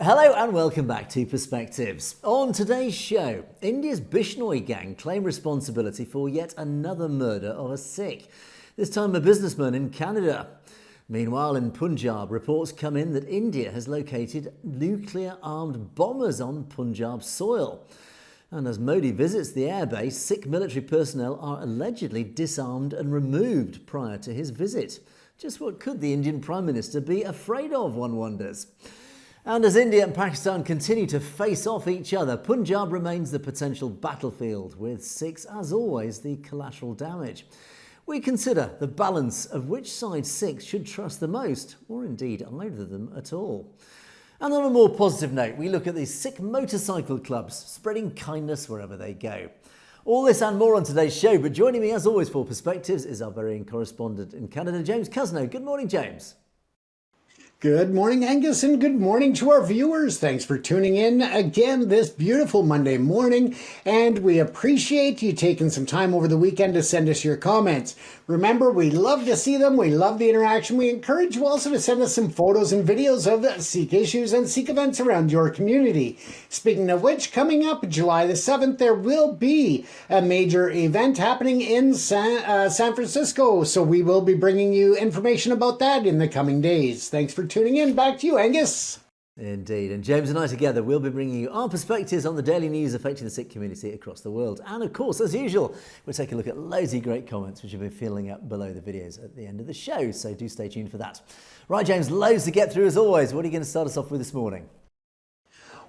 Hello and welcome back to Perspectives. On today's show, India's Bishnoi gang claim responsibility for yet another murder of a Sikh, this time a businessman in Canada. Meanwhile, in Punjab, reports come in that India has located nuclear-armed bombers on Punjab soil. And as Modi visits the airbase, Sikh military personnel are allegedly disarmed and removed prior to his visit. Just what could the Indian Prime Minister be afraid of, one wonders? And as India and Pakistan continue to face off each other, Punjab remains the potential battlefield, with Sikhs, as always, the collateral damage. We consider the balance of which side Sikhs should trust the most, or indeed either of them at all. And on a more positive note, we look at the Sikh motorcycle clubs spreading kindness wherever they go. All this and more on today's show, but joining me as always for Perspectives is our very own correspondent in Canada, James Cousineau. Good morning, James. Good morning, Angus, and good morning to our viewers. Thanks for tuning in again this beautiful Monday morning, and we appreciate you taking some time over the weekend to send us your comments. Remember, we love to see them. We love the interaction. We encourage you also to send us some photos and videos of Sikh issues and Sikh events around your community. Speaking of which, coming up July the 7th, there will be a major event happening in San Francisco, so we will be bringing you information about that in the coming days. Thanks for tuning in. Back to you, Angus. Indeed, and James and I together will be bringing you our perspectives on the daily news affecting the Sikh community across the world. And of course, as usual, we'll take a look at loads of great comments which have been filling up below the videos at the end of the show, so do stay tuned for that. Right, James, loads to get through as always. What are you going to start us off with this morning?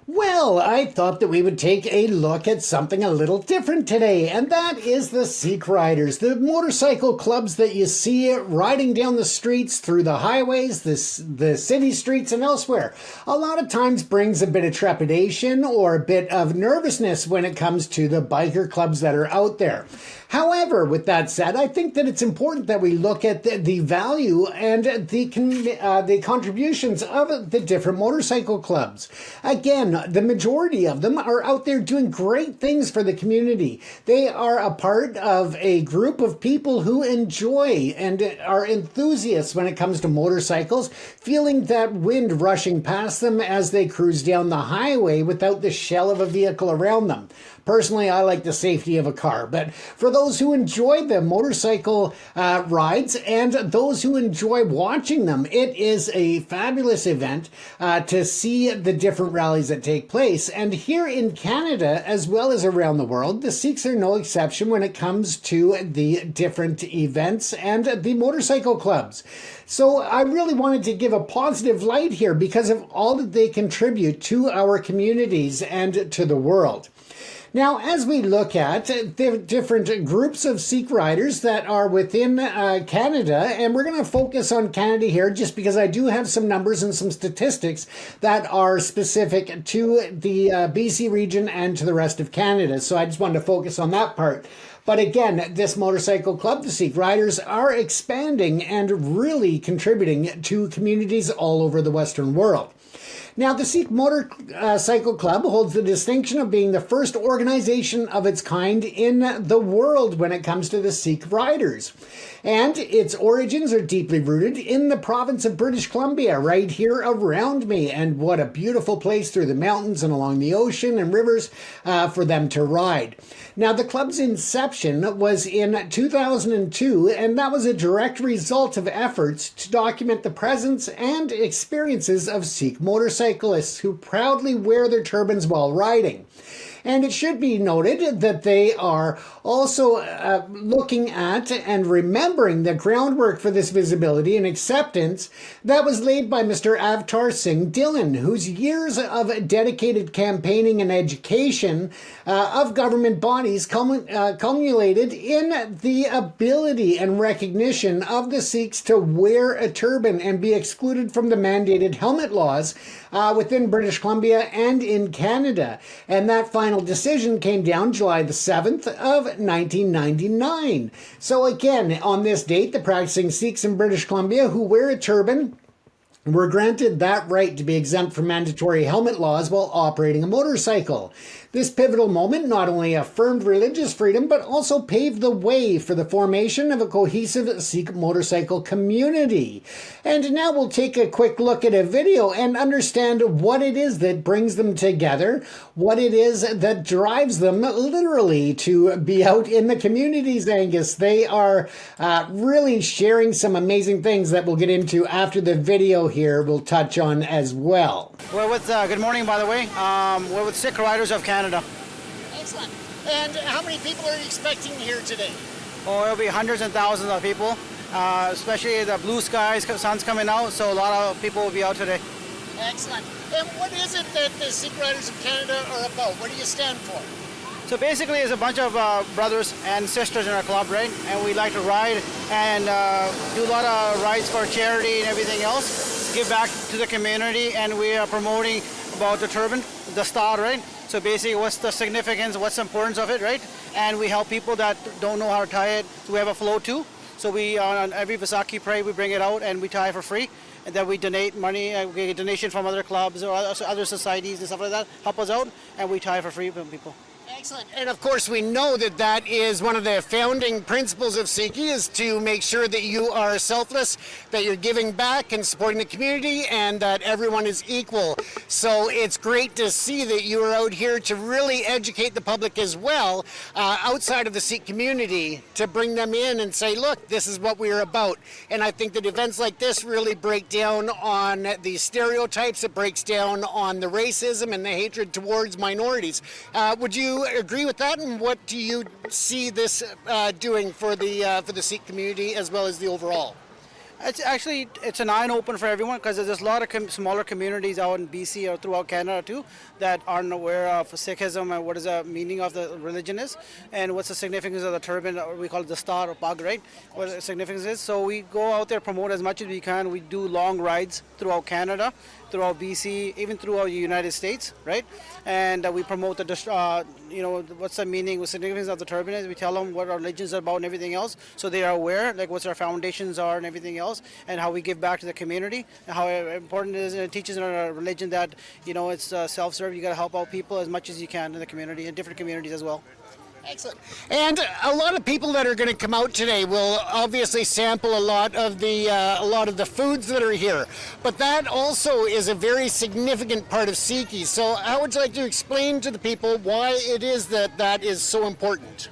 Well, I thought that we would take a look at something a little different today, and that is the Sikh Riders, the motorcycle clubs that you see riding down the streets, through the highways, the city streets, and elsewhere. A lot of times brings a bit of trepidation or a bit of nervousness when it comes to the biker clubs that are out there. However, with that said, I think that it's important that we look at the value and the contributions of the different motorcycle clubs. Again, the majority of them are out there doing great things for the community. They are a part of a group of people who enjoy and are enthusiasts when it comes to motorcycles, feeling that wind rushing past them as they cruise down the highway without the shell of a vehicle around them. Personally, I like the safety of a car, but for those who enjoy the motorcycle rides and those who enjoy watching them, it is a fabulous event to see the different rallies that take place. And here in Canada, as well as around the world, the Sikhs are no exception when it comes to the different events and the motorcycle clubs. So I really wanted to give a positive light here because of all that they contribute to our communities and to the world. Now, as we look at the different groups of Sikh riders that are within Canada, and we're going to focus on Canada here just because I do have some numbers and some statistics that are specific to the BC region and to the rest of Canada. So I just wanted to focus on that part. But again, this motorcycle club, the Sikh Riders, are expanding and really contributing to communities all over the Western world. Now, the Sikh Motorcycle Club holds the distinction of being the first organization of its kind in the world when it comes to the Sikh Riders. And its origins are deeply rooted in the province of British Columbia, right here around me. And what a beautiful place through the mountains and along the ocean and rivers for them to ride. Now, the club's inception was in 2002, and that was a direct result of efforts to document the presence and experiences of Sikh motorcyclists who proudly wear their turbans while riding. And it should be noted that they are also looking at and remembering the groundwork for this visibility and acceptance that was laid by Mr. Avtar Singh Dhillon, whose years of dedicated campaigning and education of government bodies culminated in the ability and recognition of the Sikhs to wear a turban and be excluded from the mandated helmet laws within British Columbia and in Canada. And that final decision came down July the 7th of 1999. So again, on this date, the practicing Sikhs in British Columbia who wear a turban were granted that right to be exempt from mandatory helmet laws while operating a motorcycle. This pivotal moment not only affirmed religious freedom, but also paved the way for the formation of a cohesive Sikh motorcycle community. And now we'll take a quick look at a video and understand what it is that brings them together, what it is that drives them literally to be out in the communities, Angus. They are really sharing some amazing things that we'll get into after the video here we'll touch on as well. We're with, good morning by the way, we're with Sikh Riders of Canada. Excellent. And how many people are you expecting here today? Oh, it'll be hundreds and thousands of people, especially the blue skies, sun's coming out, so a lot of people will be out today. Excellent. And what is it that the Sikh Riders of Canada are about? What do you stand for? So basically it's a bunch of brothers and sisters in our club, right? And we like to ride and do a lot of rides for charity and everything else, give back to the community, and we are promoting about the turban, the star, right? So basically what's the significance, what's the importance of it, right? And we help people that don't know how to tie it. So we have a float too. So we, on every Vaisakhi parade, we bring it out and we tie for free. And then we donate money, we get a donation from other clubs or other societies and stuff like that, help us out, and we tie for free for people. Excellent. And of course, we know that that is one of the founding principles of Sikhi, is to make sure that you are selfless, that you're giving back and supporting the community, and that everyone is equal. So it's great to see that you are out here to really educate the public as well, outside of the Sikh community, to bring them in and say, look, this is what we're about. And I think that events like this really break down on the stereotypes, it breaks down on the racism and the hatred towards minorities. Would you agree with that, and what do you see this doing for the Sikh community as well as the overall? It's an eye-opener for everyone, because there's a lot of smaller communities out in BC or throughout Canada too that aren't aware of Sikhism and what is the meaning of the religion is, and what's the significance of the turban, or we call it the star or pag, right? What the significance is. So we go out there, promote as much as we can. We do long rides throughout Canada, throughout BC, even throughout the United States, right? And we promote the, what's the meaning, what significance of the turban is. We tell them what our religion is about and everything else, so they are aware, like what our foundations are and everything else, and how we give back to the community, and how important it is, and it teaches in our religion that, it's self-serve. You got to help out people as much as you can in the community, in different communities as well. Excellent. And a lot of people that are going to come out today will obviously sample a lot of the foods that are here, but that also is a very significant part of Sikhi. So how would you like to explain to the people why it is that is so important?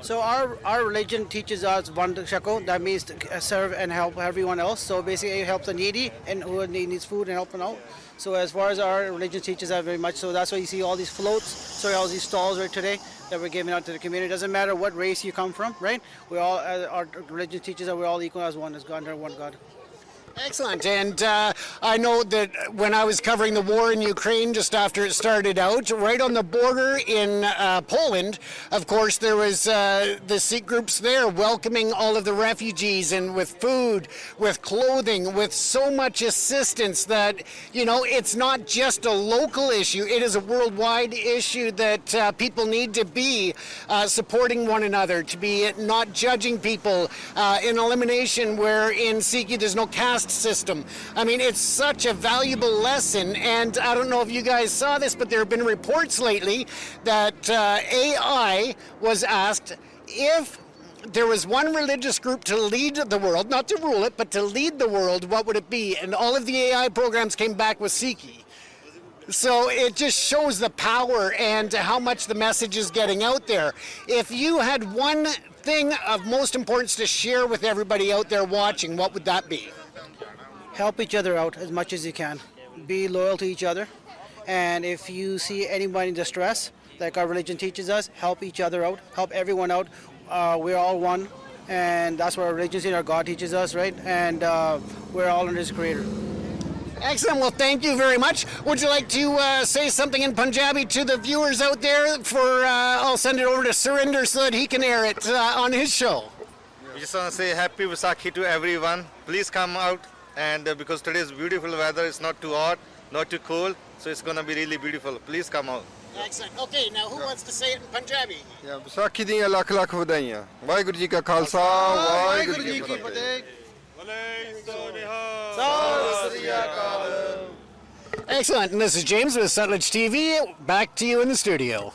So our religion teaches us one shako, that means to serve and help everyone else. So basically it helps the needy and who needs food and helping out. So as far as our religion teaches that very much, so that's why you see all these floats, so all these stalls right today that we're giving out to the community. It doesn't matter what race you come from, right? We all, our religion teaches that we're all equal as one, as God, under one God. Excellent. And I know that when I was covering the war in Ukraine just after it started out, right on the border in Poland, of course, there was the Sikh groups there welcoming all of the refugees, and with food, with clothing, with so much assistance that, it's not just a local issue. It is a worldwide issue that people need to be supporting one another, to be not judging people, in elimination where in Sikhi there's no caste system. I mean, it's such a valuable lesson, and I don't know if you guys saw this, but there have been reports lately that AI was asked if there was one religious group to lead the world, not to rule it, but to lead the world, what would it be? And all of the AI programs came back with Sikhi. So it just shows the power and how much the message is getting out there. If you had one thing of most importance to share with everybody out there watching, what would that be? Help each other out as much as you can. Be loyal to each other. And if you see anybody in distress, like our religion teaches us, help each other out, help everyone out. We're all one, and that's what our religion and our God teaches us, right? And we're all under His Creator. Excellent. Well, thank you very much. Would you like to say something in Punjabi to the viewers out there? I'll send it over to Surinder so that he can air it on his show. We just want to say happy Vaisakhi to everyone. Please come out, and because today is beautiful weather, it's not too hot, not too cold, so it's going to be really beautiful. Please come out. Excellent. Okay, now who wants to say it in Punjabi? Vaisakhi ਦੀਆਂ ਲੱਖ ਲੱਖ ਵਧਾਈਆਂ ਵਾਹਿਗੁਰੂ ਜੀ ਕਾ ਖਾਲਸਾ ਵਾਹਿਗੁਰੂ ਜੀ ਕੀ ਫਤਿਹ Excellent. And this is James with Sutlej TV. Back to you in the studio.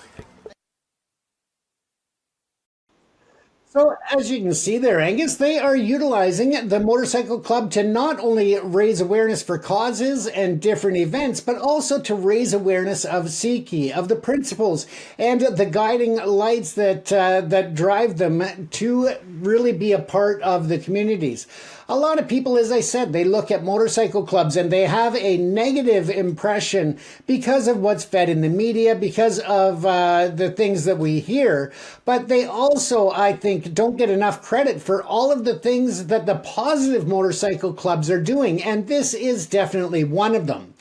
So, as you can see there, Angus, they are utilizing the Motorcycle Club to not only raise awareness for causes and different events, but also to raise awareness of Sikhi, of the principles and the guiding lights that drive them to really be a part of the communities. A lot of people, as I said, they look at motorcycle clubs and they have a negative impression because of what's fed in the media, because of the things that we hear. But they also, I think, don't get enough credit for all of the things that the positive motorcycle clubs are doing. And this is definitely one of them.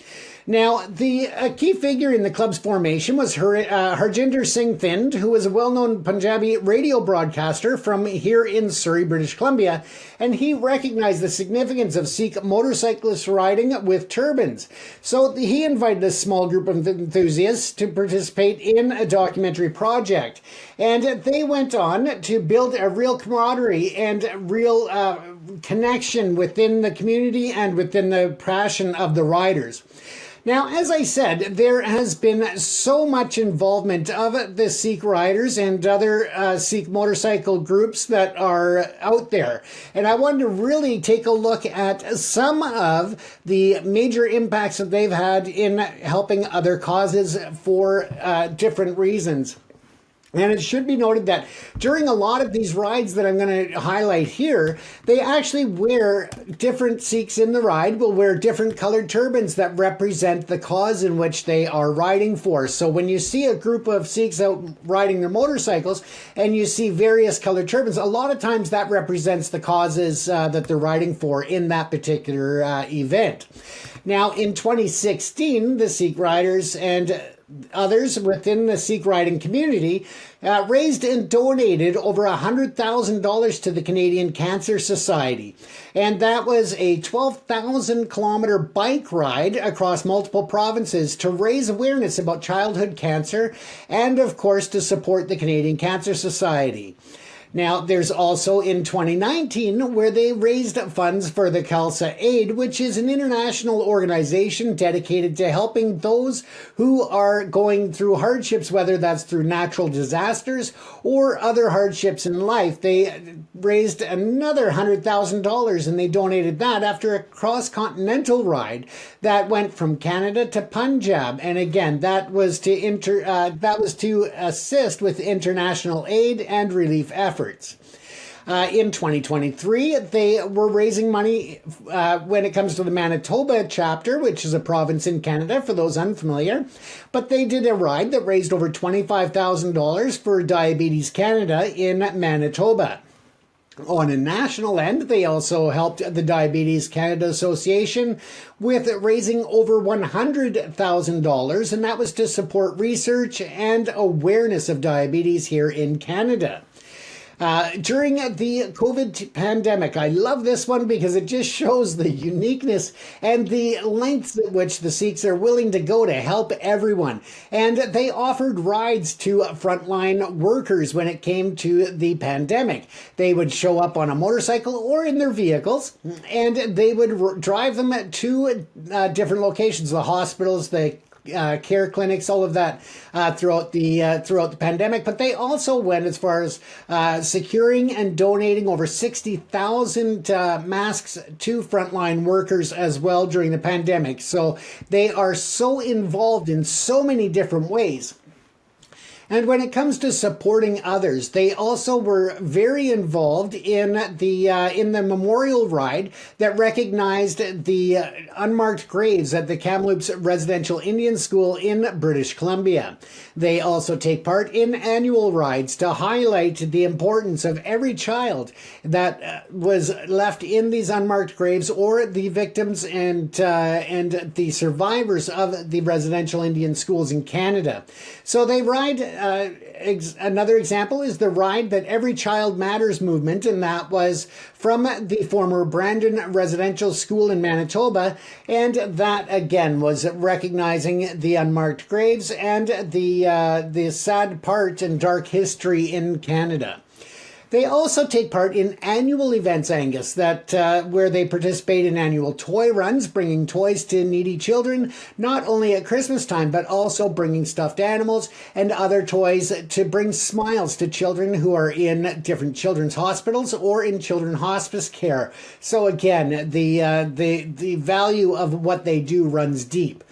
Now, the key figure in the club's formation was Harjinder Singh Thind, who was a well-known Punjabi radio broadcaster from here in Surrey, British Columbia, and he recognized the significance of Sikh motorcyclists riding with turbans. So he invited a small group of enthusiasts to participate in a documentary project, and they went on to build a real camaraderie and real connection within the community and within the passion of the riders. Now, as I said, there has been so much involvement of the Sikh Riders and other Sikh motorcycle groups that are out there. And I wanted to really take a look at some of the major impacts that they've had in helping other causes for different reasons. And it should be noted that during a lot of these rides that I'm going to highlight here, they actually wear, different Sikhs in the ride will wear different colored turbans that represent the cause in which they are riding for. So when you see a group of Sikhs out riding their motorcycles and you see various colored turbans, a lot of times that represents the causes that they're riding for in that particular event. Now, in 2016, the Sikh Riders and others within the Sikh riding community raised and donated over $100,000 to the Canadian Cancer Society. And that was a 12,000 kilometer bike ride across multiple provinces to raise awareness about childhood cancer and, of course, to support the Canadian Cancer Society. Now, there's also in 2019 where they raised funds for the Khalistani Aid, which is an international organization dedicated to helping those who are going through hardships, whether that's through natural disasters or other hardships in life. They raised another $100,000 and they donated that after a cross-continental ride that went from Canada to Punjab. And again, that was to assist with international aid and relief efforts. In 2023, they were raising money when it comes to the Manitoba chapter, which is a province in Canada, for those unfamiliar. But they did a ride that raised over $25,000 for Diabetes Canada in Manitoba. On a national end, they also helped the Diabetes Canada Association with raising over $100,000, and that was to support research and awareness of diabetes here in Canada. During the COVID pandemic, I love this one because it just shows the uniqueness and the lengths at which the Sikhs are willing to go to help everyone. And they offered rides to frontline workers when it came to the pandemic. They would show up on a motorcycle or in their vehicles, and they would drive them to different locations, the hospitals, the care clinics, all of that throughout the pandemic. But they also went as far as securing and donating over 60,000 masks to frontline workers as well during the pandemic. So they are so involved in so many different ways. And when it comes to supporting others, they also were very involved in the memorial ride that recognized the unmarked graves at the Kamloops Residential Indian School in British Columbia. They also take part in annual rides to highlight the importance of every child that was left in these unmarked graves, or the victims and the survivors of the residential Indian schools in Canada. So they ride. Another example is the ride that Every Child Matters movement, and that was from the former Brandon Residential School in Manitoba, and that again was recognizing the unmarked graves and the sad part and dark history in Canada. They also take part in annual events, Angus, that where they participate in annual toy runs, bringing toys to needy children, not only at Christmas time, but also bringing stuffed animals and other toys to bring smiles to children who are in different children's hospitals or in children's hospice care. So again, the value of what they do runs deep.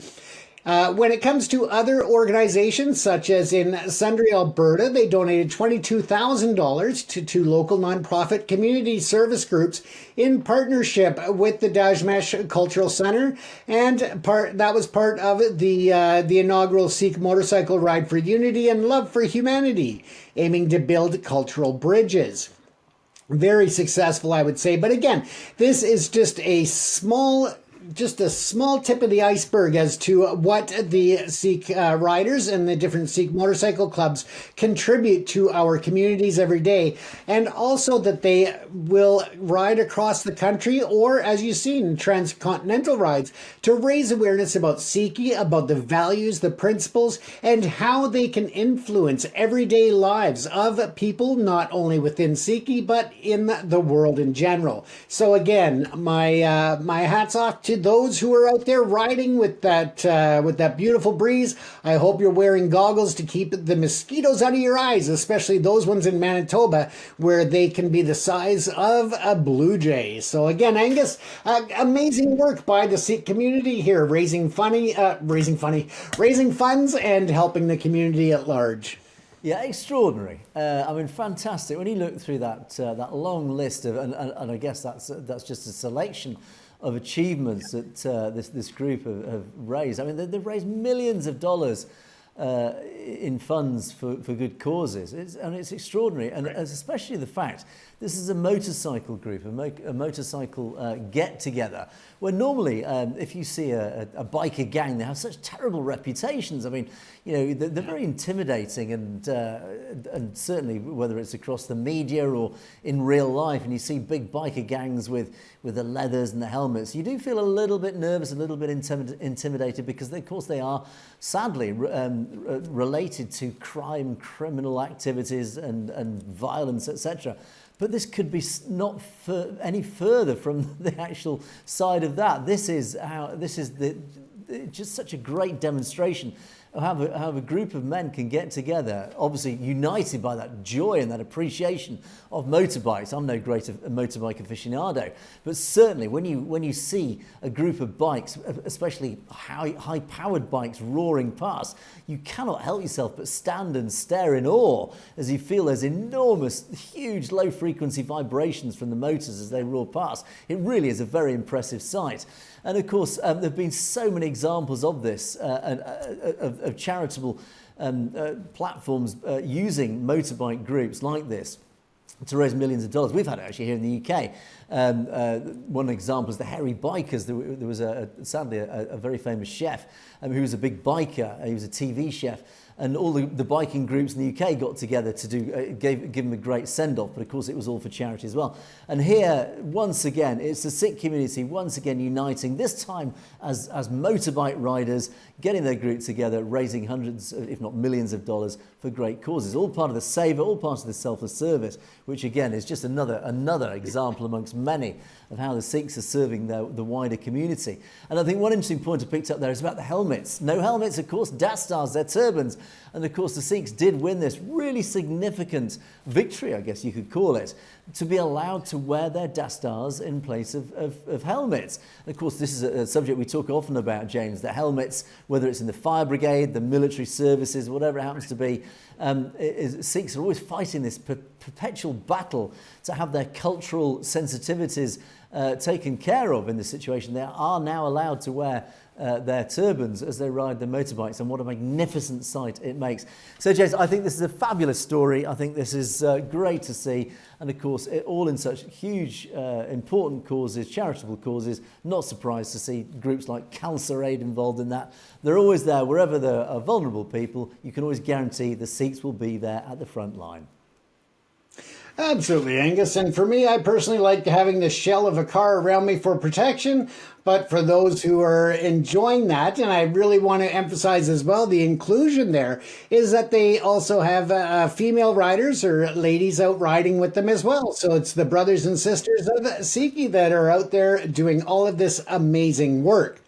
When it comes to other organizations, such as in Sundre, Alberta, they donated $22,000 to two local nonprofit community service groups in partnership with the Dajmesh Cultural Center, and that was part of the inaugural Sikh motorcycle ride for unity and love for humanity, aiming to build cultural bridges. Very successful, I would say. But again, this is just a small tip of the iceberg as to what the Sikh riders and the different Sikh motorcycle clubs contribute to our communities every day, and also that they will ride across the country, or as you've seen, transcontinental rides, to raise awareness about Sikhi, about the values, the principles, and how they can influence everyday lives of people, not only within Sikhi, but in the world in general. So again, my hats off to those who are out there riding with that beautiful breeze. I hope you're wearing goggles to keep the mosquitoes out of your eyes, especially those ones in Manitoba where they can be the size of a blue jay. So again, Angus, amazing work by the Sikh community here, raising funds and helping the community at large. Yeah, extraordinary. I mean, fantastic. When you look through that long list of, and I guess that's just a selection of achievements that this group have raised. I mean, they've raised millions of dollars in funds for good causes. It's extraordinary, and especially the fact this is a motorcycle group, a motorcycle get-together, where normally if you see a biker gang, they have such terrible reputations. I mean, you know, they're very intimidating, and certainly whether it's across the media or in real life, and you see big biker gangs with the leathers and the helmets, you do feel a little bit nervous, a little bit intimidated, because of course they are sadly related to criminal activities and violence, etc. But this could be not any further from the actual side of that. This is just such a great demonstration of how a group of men can get together, obviously united by that joy and that appreciation of motorbikes. I'm no great motorbike aficionado, but certainly when you see a group of bikes, especially high-powered bikes roaring past, you cannot help yourself but stand and stare in awe as you feel those enormous, huge, low-frequency vibrations from the motors as they roar past. It really is a very impressive sight. And of course, there have been so many examples of this, of charitable platforms using motorbike groups like this to raise millions of dollars. We've had it actually here in the UK. One example is the Hairy Bikers. There was sadly a very famous chef who was a big biker. He was a TV chef. And all the biking groups in the UK got together to give him a great send-off, but of course it was all for charity as well. And here, once again, it's the Sikh community once again uniting, this time as motorbike riders, getting their group together, raising hundreds, if not millions of dollars for great causes. All part of the Saver, all part of the selfless service, which again is just another example amongst many of how the Sikhs are serving the wider community. And I think one interesting point I picked up there is about the helmets. No helmets, of course, dastars, they're turbans. And of course the Sikhs did win this really significant victory, I guess you could call it, to be allowed to wear their dastars in place of helmets. And of course this is a subject we talk often about, James, the helmets, whether it's in the fire brigade, the military services, whatever it happens to be, Sikhs are always fighting this perpetual battle to have their cultural sensitivities taken care of in this situation. They are now allowed to wear their turbans as they ride their motorbikes, and what a magnificent sight it makes. So James, I think this is a fabulous story. I think this is great to see, and of course it all in such huge important causes, charitable causes. Not surprised to see groups like Sikhs Rage involved in that. They're always there wherever there are vulnerable people. You can always guarantee the Sikhs will be there at the front line. Absolutely, Angus. And for me, I personally like having the shell of a car around me for protection. But for those who are enjoying that, and I really want to emphasize as well, the inclusion there is that they also have female riders or ladies out riding with them as well. So it's the brothers and sisters of Sikhi that are out there doing all of this amazing work.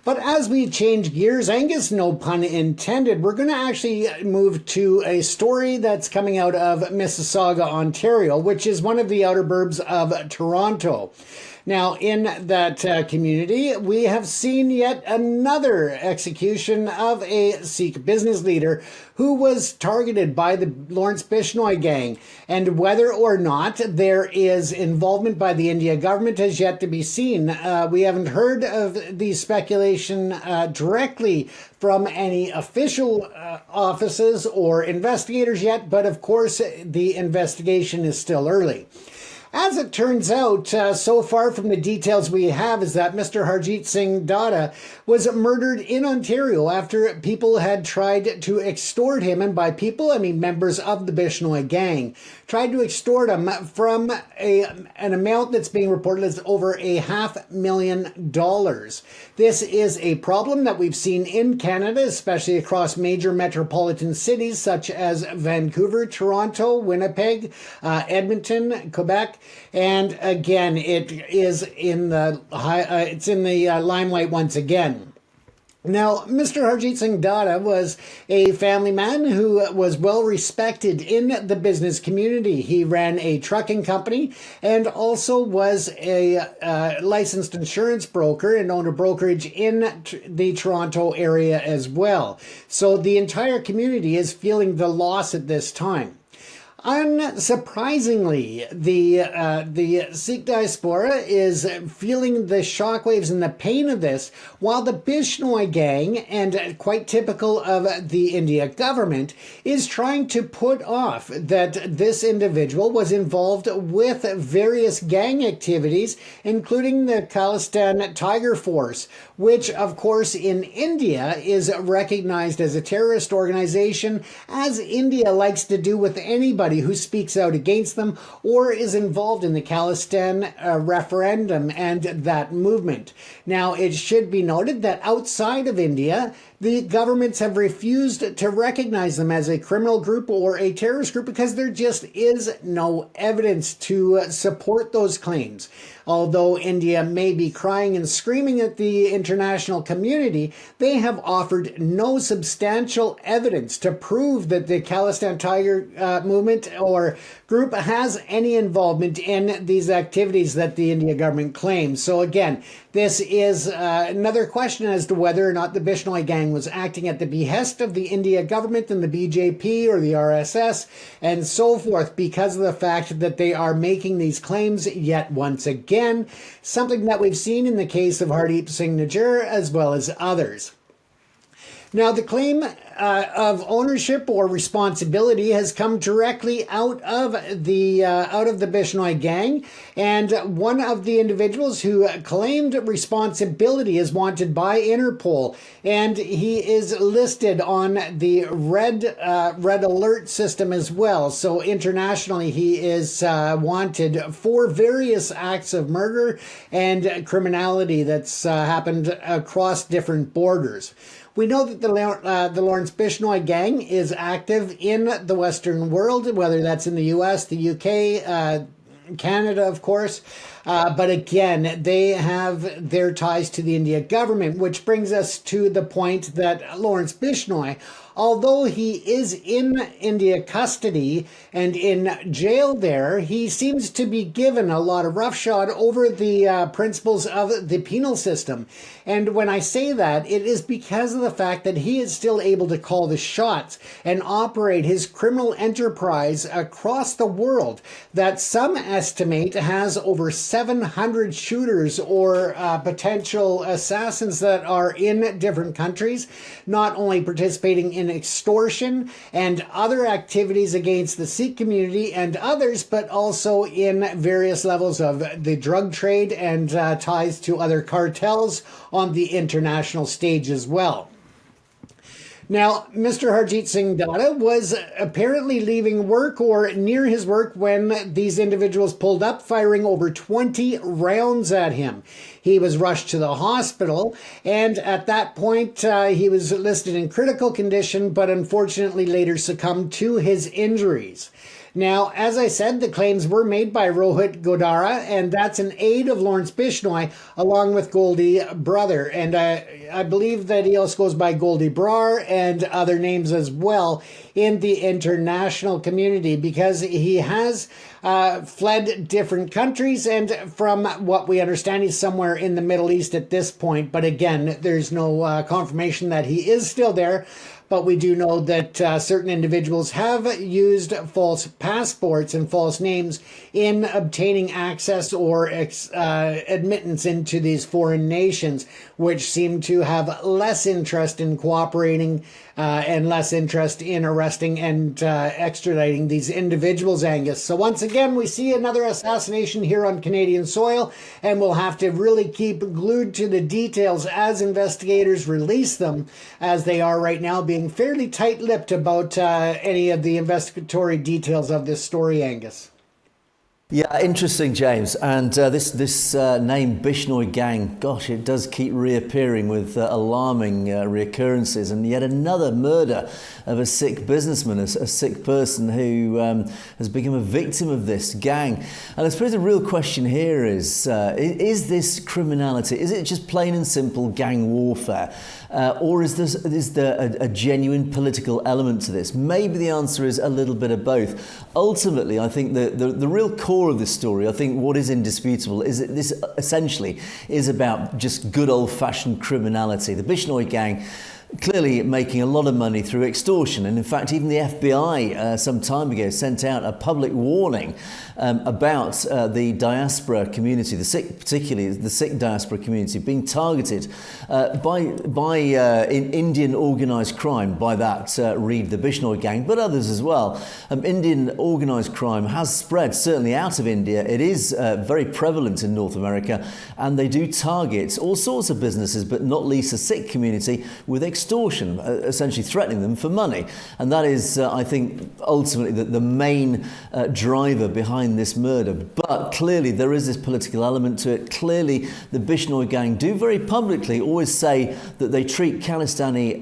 But as we change gears, Angus, no pun intended, we're going to actually move to a story that's coming out of Mississauga, Ontario, which is one of the outer burbs of Toronto. Now, in that community, we have seen yet another execution of a Sikh business leader who was targeted by the Lawrence Bishnoi gang. And whether or not there is involvement by the India government has yet to be seen. We haven't heard of the speculation directly from any official offices or investigators yet, but of course, the investigation is still early. As it turns out, so far from the details we have is that Mr. Harjit Singh Dada was murdered in Ontario after people had tried to extort him, and by people I mean members of the Bishnoi gang, tried to extort him from an amount that's being reported as over $500,000. This is a problem that we've seen in Canada, especially across major metropolitan cities such as Vancouver, Toronto, Winnipeg, Edmonton, Quebec. And again, it is in the limelight once again. Now, Mr. Harjit Singh Dada was a family man who was well respected in the business community. He ran a trucking company and also was a licensed insurance broker and owned a brokerage in the Toronto area as well. So the entire community is feeling the loss at this time. Unsurprisingly, the Sikh diaspora is feeling the shockwaves and the pain of this, while the Bishnoi gang, and quite typical of the India government, is trying to put off that this individual was involved with various gang activities, including the Khalistan Tiger Force, which, of course, in India is recognized as a terrorist organization, as India likes to do with anybody who speaks out against them or is involved in the Khalistan referendum and that movement. Now, it should be noted that outside of India, the governments have refused to recognize them as a criminal group or a terrorist group because there just is no evidence to support those claims. Although India may be crying and screaming at the international community, they have offered no substantial evidence to prove that the Khalistan Tiger movement or group has any involvement in these activities that the India government claims. So again, this is another question as to whether or not the Bishnoi gang was acting at the behest of the India government and the BJP or the RSS and so forth because of the fact that they are making these claims yet once again, something that we've seen in the case of Hardeep Singh Nijjar as well as others. Now, the claim of ownership or responsibility has come directly out of the Bishnoi gang, and one of the individuals who claimed responsibility is wanted by Interpol, and he is listed on the red alert system as well. So internationally, he is wanted for various acts of murder and criminality that's happened across different borders. We know that the Lawrence Bishnoi gang is active in the Western world, whether that's in the US, the UK, Canada, of course. But again, they have their ties to the India government, which brings us to the point that Lawrence Bishnoi, although he is in India custody and in jail there, he seems to be given a lot of roughshod over the principles of the penal system. And when I say that, it is because of the fact that he is still able to call the shots and operate his criminal enterprise across the world that some estimate has over 700 shooters or potential assassins that are in different countries, not only participating in extortion and other activities against the Sikh community and others, but also in various levels of the drug trade and ties to other cartels on the international stage as well. Now, Mr. Harjit Singh Dada was apparently leaving work or near his work when these individuals pulled up, firing over 20 rounds at him. He was rushed to the hospital, and at that point, he was listed in critical condition, but unfortunately later succumbed to his injuries. Now, as I said, the claims were made by Rohit Godara, and that's an aide of Lawrence Bishnoi, along with Goldie Brother. And I believe that he also goes by Goldie Brar and other names as well in the international community, because he has fled different countries, and from what we understand, he's somewhere in the Middle East at this point. But again, there's no confirmation that he is still there. But we do know that certain individuals have used false passports and false names in obtaining access or admittance into these foreign nations, which seem to have less interest in cooperating and less interest in arresting and extraditing these individuals, Angus. So once again, we see another assassination here on Canadian soil, and we'll have to really keep glued to the details as investigators release them, as they are right now, being fairly tight-lipped about any of the investigatory details of this story, Angus. Yeah, interesting, James. And this name, Bishnoi Gang, gosh, it does keep reappearing with alarming reoccurrences. And yet another murder of a Sikh businessman, a Sikh person who has become a victim of this gang. And I suppose the real question here is this criminality? Is it just plain and simple gang warfare? Or is there a genuine political element to this? Maybe the answer is a little bit of both. Ultimately, I think the real core of this story, I think what is indisputable is that this essentially is about just good old-fashioned criminality. The Bishnoi gang clearly making a lot of money through extortion. And in fact, even the FBI some time ago sent out a public warning about the diaspora community, particularly the Sikh diaspora community, being targeted by Indian organised crime. By that, read the Bishnoi gang, but others as well. Indian organised crime has spread, certainly out of India. It is very prevalent in North America, and they do target all sorts of businesses, but not least the Sikh community, with extortion, essentially threatening them for money. And that is, I think, ultimately the main driver behind this murder. But clearly there is this political element to it. Clearly the Bishnoi gang do very publicly always say that they treat Khalistani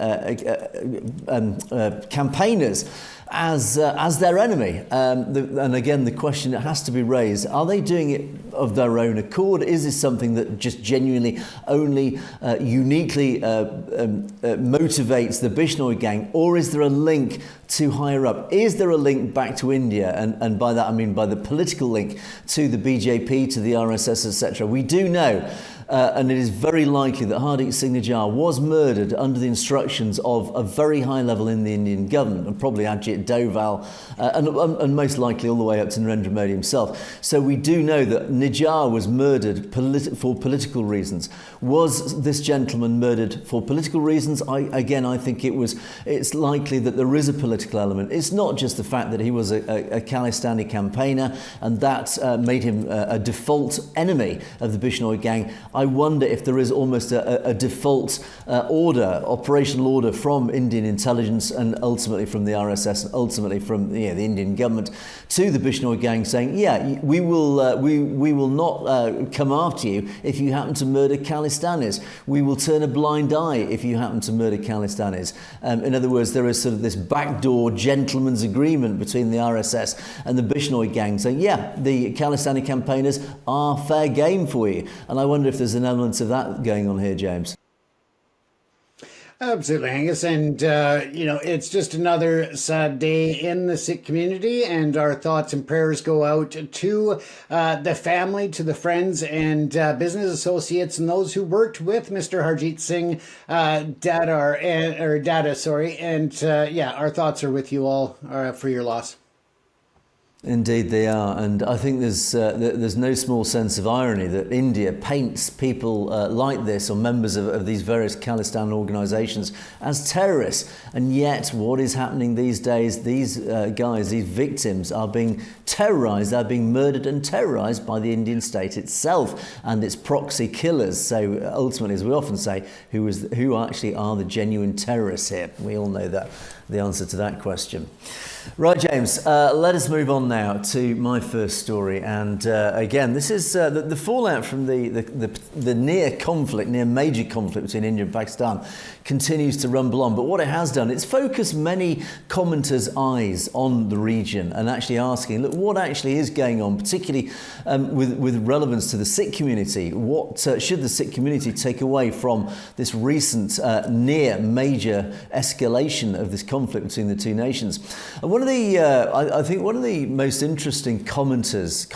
campaigners as their enemy. And again, the question that has to be raised, are they doing it of their own accord? Is this something that just genuinely only uniquely motivates the Bishnoi gang? Or is there a link to higher up? Is there a link back to India? And by that I mean by the political link to the BJP, to the RSS, etc. We do know and it is very likely that Hardeep Singh Nijjar was murdered under the instructions of a very high level in the Indian government, and probably Ajit Doval, and most likely all the way up to Narendra Modi himself. So we do know that Nijjar was murdered for political reasons. Was this gentleman murdered for political reasons? I think it's likely that there is a political element. It's not just the fact that he was a Khalistani campaigner and that made him a default enemy of the Bishnoi gang. I wonder if there is almost a default operational order from Indian intelligence and ultimately from the RSS and ultimately from the Indian government to the Bishnoi gang saying, we will not come after you if you happen to murder Khalistanis. We will turn a blind eye if you happen to murder Khalistanis. In other words, there is sort of this backdoor gentleman's agreement between the RSS and the Bishnoi gang saying, the Khalistani campaigners are fair game for you. And I wonder if there's an element of that going on here, James. Absolutely, Angus. And, it's just another sad day in the Sikh community, and our thoughts and prayers go out to the family, to the friends and business associates and those who worked with Mr. Harjit Singh Dada, and our thoughts are with you all for your loss. Indeed they are, and I think there's no small sense of irony that India paints people like this, or members of these various Khalistan organisations, as terrorists, and yet what is happening these days, these guys, these victims are being terrorised, they're being murdered and terrorised by the Indian state itself and its proxy killers. So ultimately, as we often say, who actually are the genuine terrorists here? We all know that, the answer to that question. Right, James, let us move on now to my first story. And again, this is the fallout from the near major conflict between India and Pakistan continues to rumble on. But what it has done, it's focused many commenters' eyes on the region and actually asking, look, what actually is going on, particularly with relevance to the Sikh community? What should the Sikh community take away from this recent near major escalation of this conflict between the two nations? And one of the, I think one of the most interesting commentators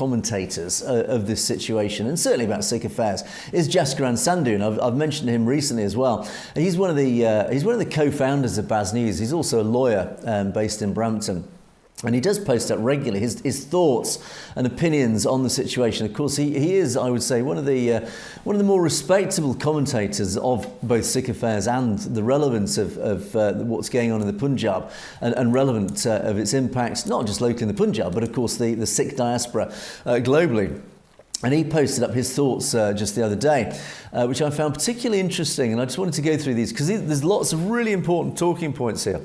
of this situation, and certainly about Sikh affairs, is Jaskaran Sandhu, and I've mentioned him recently as well. He's one of the co-founders of Baz News. He's also a lawyer based in Brampton. And he does post up regularly his thoughts and opinions on the situation. Of course, he is, I would say, one of the more respectable commentators of both Sikh affairs and the relevance of what's going on in the Punjab and relevant of its impacts, not just locally in the Punjab, but of course the Sikh diaspora globally. And he posted up his thoughts just the other day, which I found particularly interesting. And I just wanted to go through these because there's lots of really important talking points here.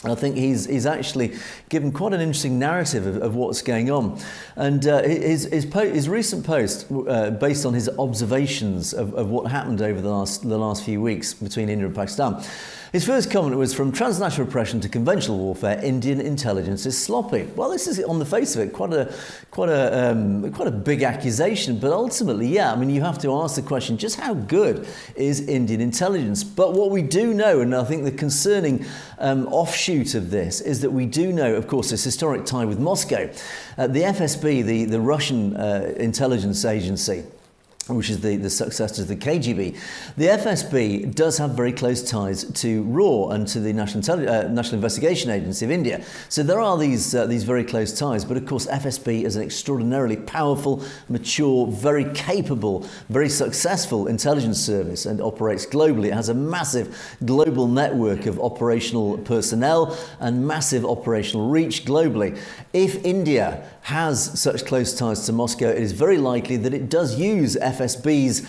And I think he's actually given quite an interesting narrative of what's going on. And his recent post, based on his observations of what happened over the last few weeks between India and Pakistan, his first comment was, from transnational oppression to conventional warfare, Indian intelligence is sloppy. Well, this is, on the face of it, quite a big accusation. But ultimately, yeah, I mean, you have to ask the question, just how good is Indian intelligence? But what we do know, and I think the concerning offshoot of this, is that we do know, of course, this historic tie with Moscow. The FSB, the Russian intelligence agency, which is the successor to the KGB. The FSB does have very close ties to RAW and to the National Investigation Agency of India. So there are these very close ties. But of course, FSB is an extraordinarily powerful, mature, very capable, very successful intelligence service and operates globally. It has a massive global network of operational personnel and massive operational reach globally. If India has such close ties to Moscow, it is very likely that it does use FSB's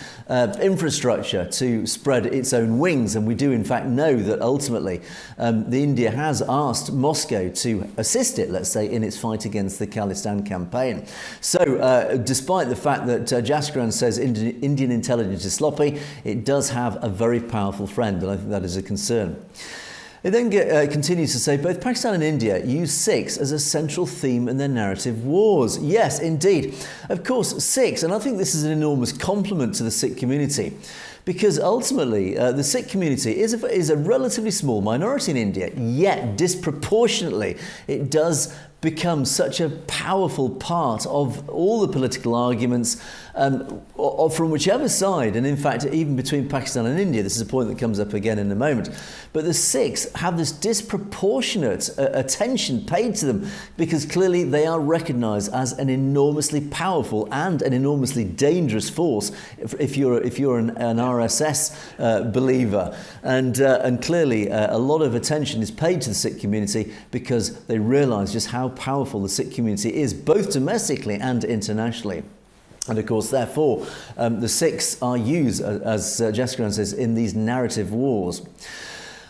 infrastructure to spread its own wings. And we do in fact know that ultimately India has asked Moscow to assist it, let's say, in its fight against the Khalistan campaign. So despite the fact that Jaskaran says Indian intelligence is sloppy, it does have a very powerful friend, and I think that is a concern. It then continues to say, both Pakistan and India use Sikhs as a central theme in their narrative wars. Yes, indeed. Of course, Sikhs, and I think this is an enormous compliment to the Sikh community, because ultimately the Sikh community is a relatively small minority in India, yet disproportionately it does become such a powerful part of all the political arguments from whichever side, and in fact even between Pakistan and India. This is a point that comes up again in a moment. But the Sikhs have this disproportionate attention paid to them because clearly they are recognised as an enormously powerful and an enormously dangerous force if you're an RSS believer, and clearly a lot of attention is paid to the Sikh community because they realise just how powerful the Sikh community is, both domestically and internationally. And of course, therefore, the Sikhs are used, as Jaskaran says, in these narrative wars.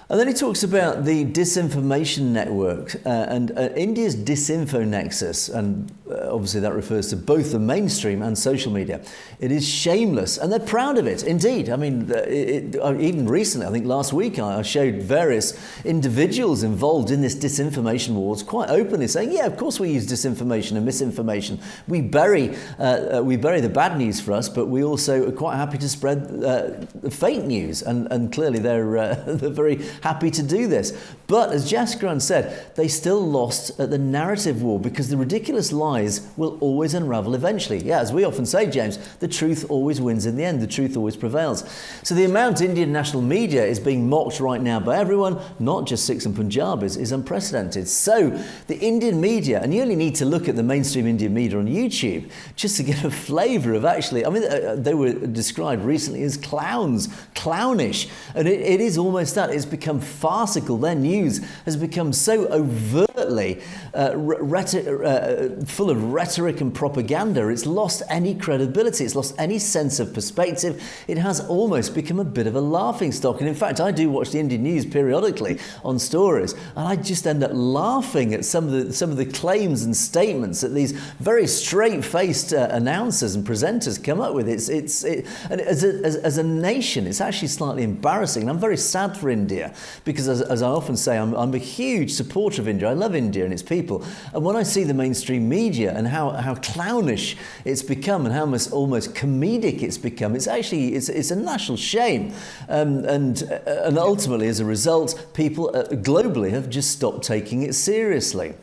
And then he talks about the disinformation network and India's disinfo nexus, and obviously that refers to both the mainstream and social media. It is shameless, and they're proud of it, indeed. I mean, even recently, I think last week, I showed various individuals involved in this disinformation wars quite openly saying, yeah, of course we use disinformation and misinformation. We bury the bad news for us, but we also are quite happy to spread fake news, and clearly they're very happy to do this. But as Jaskran said, they still lost at the narrative war because the ridiculous lies will always unravel eventually. Yeah, as we often say, James, the truth always wins in the end. The truth always prevails. So the amount Indian national media is being mocked right now by everyone, not just Sikhs and Punjabis, is unprecedented. So the Indian media, and you only need to look at the mainstream Indian media on YouTube just to get a flavour of actually, I mean, they were described recently as clowns, clownish, and it is almost that. It's become farcical. Their news has become so overtly full of rhetoric and propaganda. It's lost any credibility. It's lost any sense of perspective. It has almost become a bit of a laughing stock. And in fact, I do watch the Indian news periodically on stories, and I just end up laughing at some of the claims and statements that these very straight-faced announcers and presenters come up with. And as a nation, it's actually slightly embarrassing. And I'm very sad for India because, as I often say, I'm a huge supporter of India. I love India and its people. And when I see the mainstream media and how clownish it's become and how almost comedic it's become, it's a national shame. And ultimately, as a result, people globally have just stopped taking it seriously.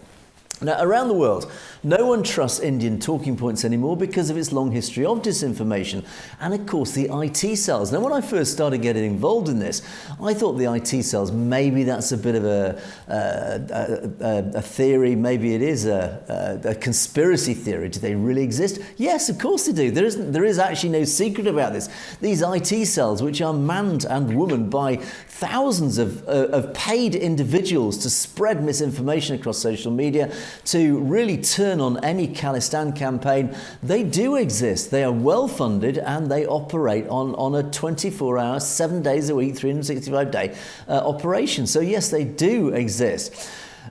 Now, around the world, no one trusts Indian talking points anymore because of its long history of disinformation and, of course, the IT cells. Now, when I first started getting involved in this, I thought the IT cells, maybe that's a bit of a theory, maybe it is a conspiracy theory. Do they really exist? Yes, of course they do. There is actually no secret about this. These IT cells, which are manned and womaned by thousands of paid individuals to spread misinformation across social media, to really turn on any Khalistan campaign, they do exist. They are well funded and they operate on a 24-hour, 7 days a week, 365-day operation. So yes, they do exist.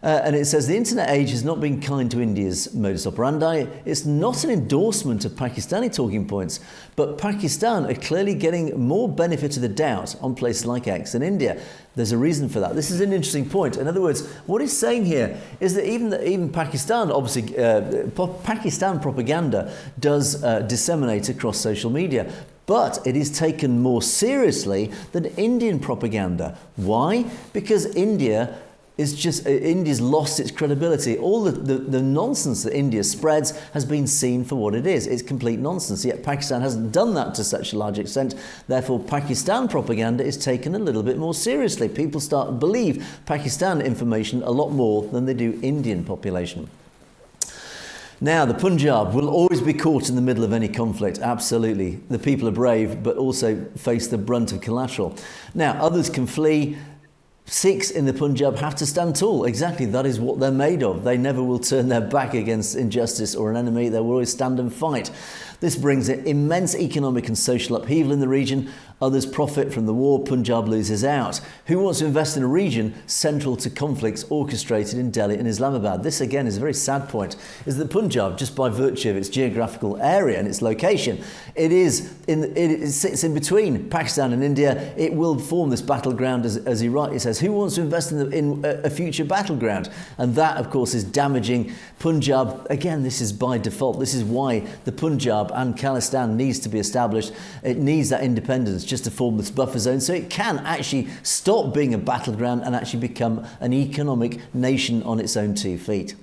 And it says the internet age has not been kind to India's modus operandi. It's not an endorsement of Pakistani talking points, but Pakistan are clearly getting more benefit of the doubt on places like X than India. There's a reason for that. This is an interesting point. In other words, what he's saying here is that even Pakistan, obviously, Pakistan propaganda does disseminate across social media, but it is taken more seriously than Indian propaganda. Why? Because India's lost its credibility. All the nonsense that India spreads has been seen for what it is. It's complete nonsense. Yet Pakistan hasn't done that to such a large extent. Therefore, Pakistan propaganda is taken a little bit more seriously. People start to believe Pakistan information a lot more than they do Indian population. Now, the Punjab will always be caught in the middle of any conflict, absolutely. The people are brave, but also face the brunt of collateral. Now, others can flee. Sikhs in the Punjab have to stand tall. Exactly, that is what they're made of. They never will turn their back against injustice or an enemy. They will always stand and fight. This brings immense economic and social upheaval in the region. Others profit from the war. Punjab loses out. Who wants to invest in a region central to conflicts orchestrated in Delhi and Islamabad? This, again, is a very sad point, is that Punjab, just by virtue of its geographical area and its location, it sits in between Pakistan and India. It will form this battleground, as he rightly says. Who wants to invest in a future battleground? And that, of course, is damaging Punjab. Again, this is by default. This is why the Punjab and Khalistan needs to be established. It needs that independence just to form this buffer zone so it can actually stop being a battleground and actually become an economic nation on its own 2 feet.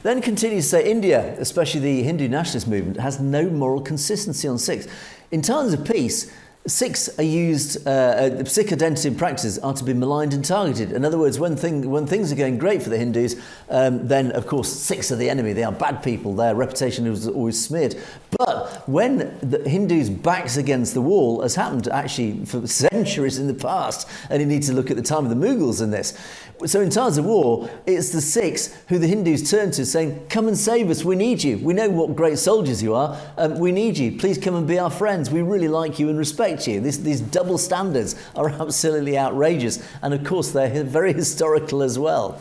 Then continues to say India, especially the Hindu nationalist movement, has no moral consistency on Sikhs. In times of peace, Sikhs are used, Sikh identity and practices are to be maligned and targeted. In other words, when things are going great for the Hindus, then of course Sikhs are the enemy. They are bad people. Their reputation is always smeared. But when the Hindus' backs against the wall, as happened actually for centuries in the past, and you need to look at the time of the Mughals in this. So in times of war, it's the Sikhs who the Hindus turn to saying, come and save us, we need you. We know what great soldiers you are. We need you. Please come and be our friends. We really like you and respect you. These double standards are absolutely outrageous. And of course, they're very historical as well.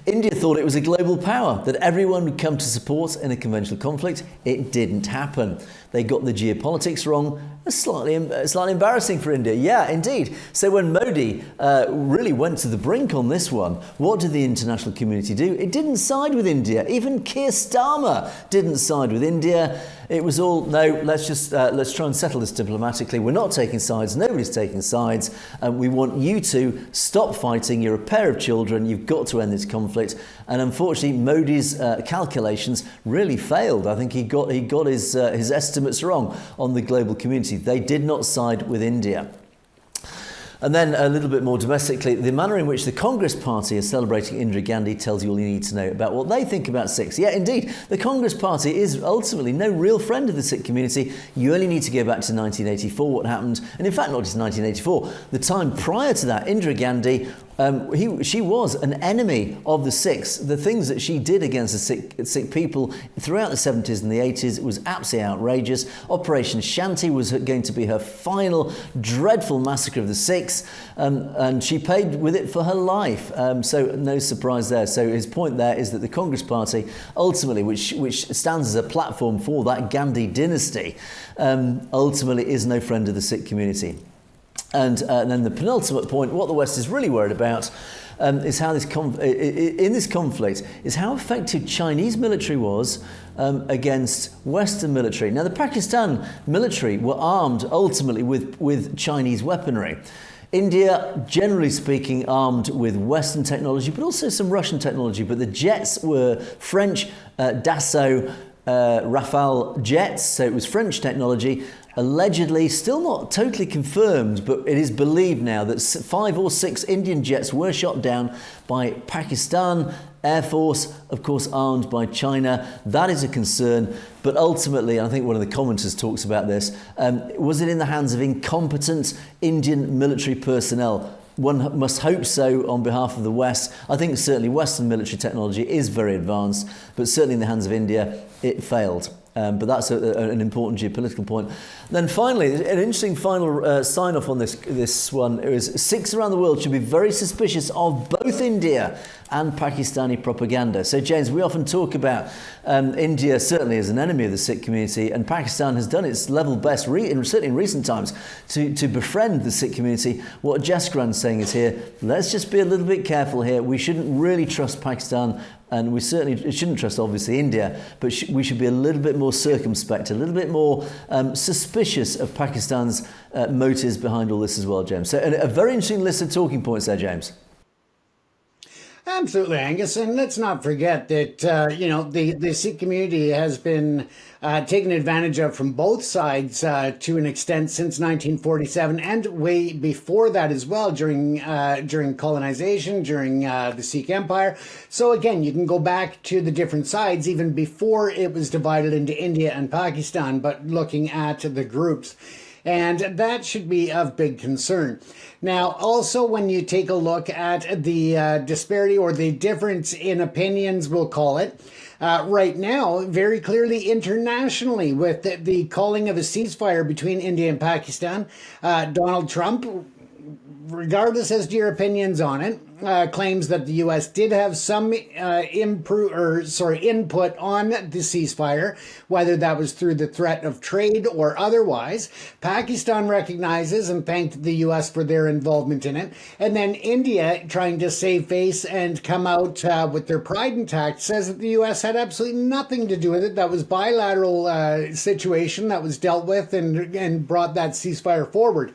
India thought it was a global power, that everyone would come to support in a conventional conflict. It didn't happen. They got the geopolitics wrong. Slightly embarrassing for India. Yeah, indeed. So when Modi really went to the brink on this one, what did the international community do? It didn't side with India. Even Keir Starmer didn't side with India. It was all, no, let's try and settle this diplomatically. We're not taking sides. Nobody's taking sides. We want you to stop fighting. You're a pair of children. You've got to end this conflict. And unfortunately, Modi's calculations really failed. I think he got his estimates wrong on the global community. They did not side with India. And then a little bit more domestically, the manner in which the Congress Party is celebrating Indira Ghandi tells you all you need to know about what they think about Sikhs. Yeah, indeed, the Congress Party is ultimately no real friend of the Sikh community. You only need to go back to 1984, what happened. And in fact, not just 1984, the time prior to that, Indira Ghandi, she was an enemy of the Sikhs. The things that she did against the Sikh people throughout the 70s and the 80s was absolutely outrageous. Operation Shanti was going to be her final dreadful massacre of the Sikhs, and she paid with it for her life. So no surprise there. So his point there is that the Congress Party, ultimately, which stands as a platform for that Gandhi dynasty, ultimately is no friend of the Sikh community. And then the penultimate point, what the West is really worried about, is how in this conflict is how effective Chinese military was against Western military. Now, the Pakistan military were armed ultimately with Chinese weaponry. India, generally speaking, armed with Western technology, but also some Russian technology. But the jets were French Dassault Rafale jets, so it was French technology. Allegedly, still not totally confirmed, but it is believed now that 5 or 6 Indian jets were shot down by Pakistan Air Force, of course armed by China. That is a concern, but ultimately, and I think one of the commenters talks about this, was it in the hands of incompetent Indian military personnel? One must hope so on behalf of the West. I think certainly Western military technology is very advanced, but certainly in the hands of India, it failed. But that's an important geopolitical point. Then finally, an interesting final sign-off on this one is Sikhs around the world should be very suspicious of both India and Pakistani propaganda. So, James, we often talk about India certainly as an enemy of the Sikh community, and Pakistan has done its level best, certainly in recent times, to befriend the Sikh community. What Jaskran's saying is here, let's just be a little bit careful here. We shouldn't really trust Pakistan, and we certainly shouldn't trust, obviously, India, but we should be a little bit more circumspect, a little bit more suspicious of Pakistan's motives behind all this as well, James. So a very interesting list of talking points there, James. Absolutely, Angus. And let's not forget that, the Sikh community has been taken advantage of from both sides to an extent since 1947 and way before that as well, during colonization, during the Sikh Empire. So again, you can go back to the different sides even before it was divided into India and Pakistan, but looking at the groups. And that should be of big concern. Now, also, when you take a look at the disparity or the difference in opinions, we'll call it, right now, very clearly internationally, with the calling of a ceasefire between India and Pakistan, Donald Trump, regardless as to your opinions on it, claims that the U.S. did have some input on the ceasefire, whether that was through the threat of trade or otherwise. Pakistan recognizes and thanked the U.S. for their involvement in it. And then India, trying to save face and come out with their pride intact, says that the U.S. had absolutely nothing to do with it. That was bilateral situation that was dealt with and brought that ceasefire forward.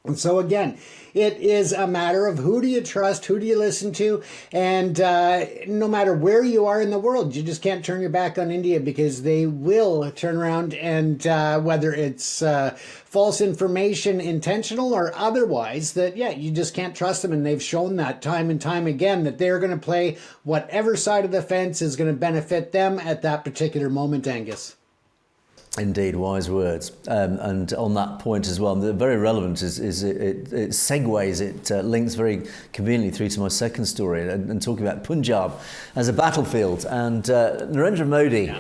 And so again, it is a matter of who do you trust, who do you listen to, and no matter where you are in the world, you just can't turn your back on India because they will turn around and whether it's false information, intentional or otherwise, that, you just can't trust them. And they've shown that time and time again that they're going to play whatever side of the fence is going to benefit them at that particular moment, Angus. Indeed, wise words. And on that point as well, very relevant is it segues, it links very conveniently through to my second story and talking about Punjab as a battlefield. And Narendra Modi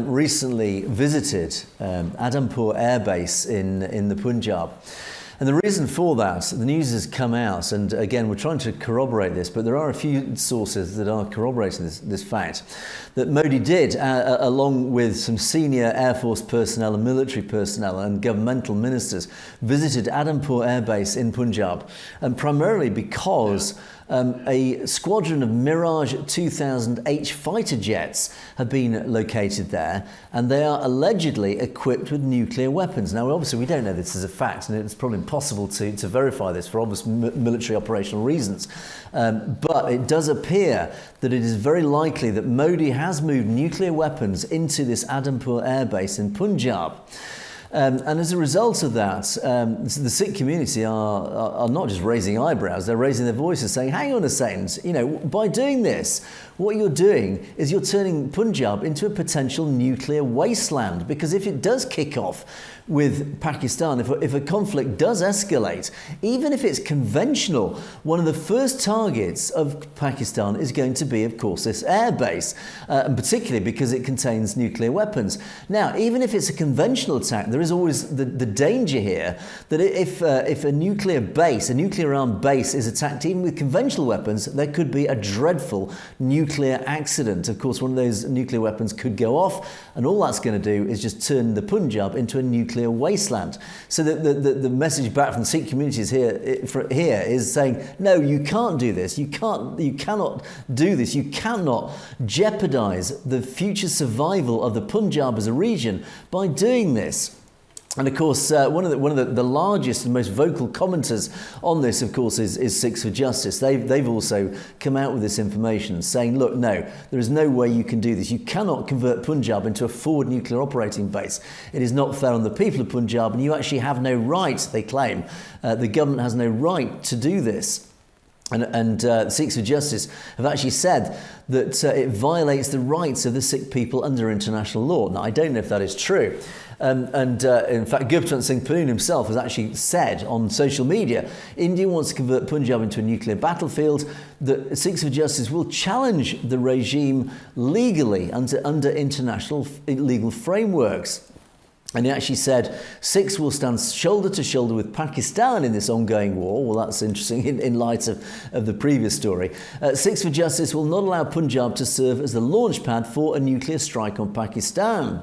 recently visited Adampur Air Base in the Punjab. And the reason for that, the news has come out, and again, we're trying to corroborate this, but there are a few sources that are corroborating this fact, that Modi did, along with some senior Air Force personnel and military personnel and governmental ministers, visited Adhampur Air Base in Punjab, and primarily because a squadron of Mirage 2000H fighter jets have been located there, and they are allegedly equipped with nuclear weapons. Now, obviously, we don't know this as a fact, and it's probably impossible to verify this for obvious military operational reasons. But it does appear that it is very likely that Modi has moved nuclear weapons into this Adhampur Air Base in Punjab. And as a result of that, the Sikh community are not just raising eyebrows, they're raising their voices saying, hang on a second, by doing this, what you're doing is you're turning Punjab into a potential nuclear wasteland, because if it does kick off with Pakistan, if a conflict does escalate, even if it's conventional, one of the first targets of Pakistan is going to be, of course, this air base, and particularly because it contains nuclear weapons. Now, even if it's a conventional attack, there is always the danger here that if a nuclear base, a nuclear-armed base is attacked even with conventional weapons, there could be a dreadful nuclear accident. Of course, one of those nuclear weapons could go off, and all that's going to do is just turn the Punjab into a nuclear wasteland. So the message back from Sikh communities here is saying, no, you can't do this. You cannot do this. You cannot jeopardize the future survival of the Punjab as a region by doing this. And of course, one of the largest and most vocal commenters on this, of course, is Sikhs for Justice. They've also come out with this information saying, look, no, there is no way you can do this. You cannot convert Punjab into a forward nuclear operating base. It is not fair on the people of Punjab, and you actually have no right, they claim. The government has no right to do this. And Sikhs for Justice have actually said that it violates the rights of the Sikh people under international law. Now, I don't know if that is true. In fact, Gurpratap Singh Pannu himself has actually said on social media, India wants to convert Punjab into a nuclear battlefield, that Sikhs for Justice will challenge the regime legally under international legal frameworks. And he actually said, Sikhs will stand shoulder to shoulder with Pakistan in this ongoing war. Well, that's interesting in light of the previous story. Sikhs for Justice will not allow Punjab to serve as the launch pad for a nuclear strike on Pakistan.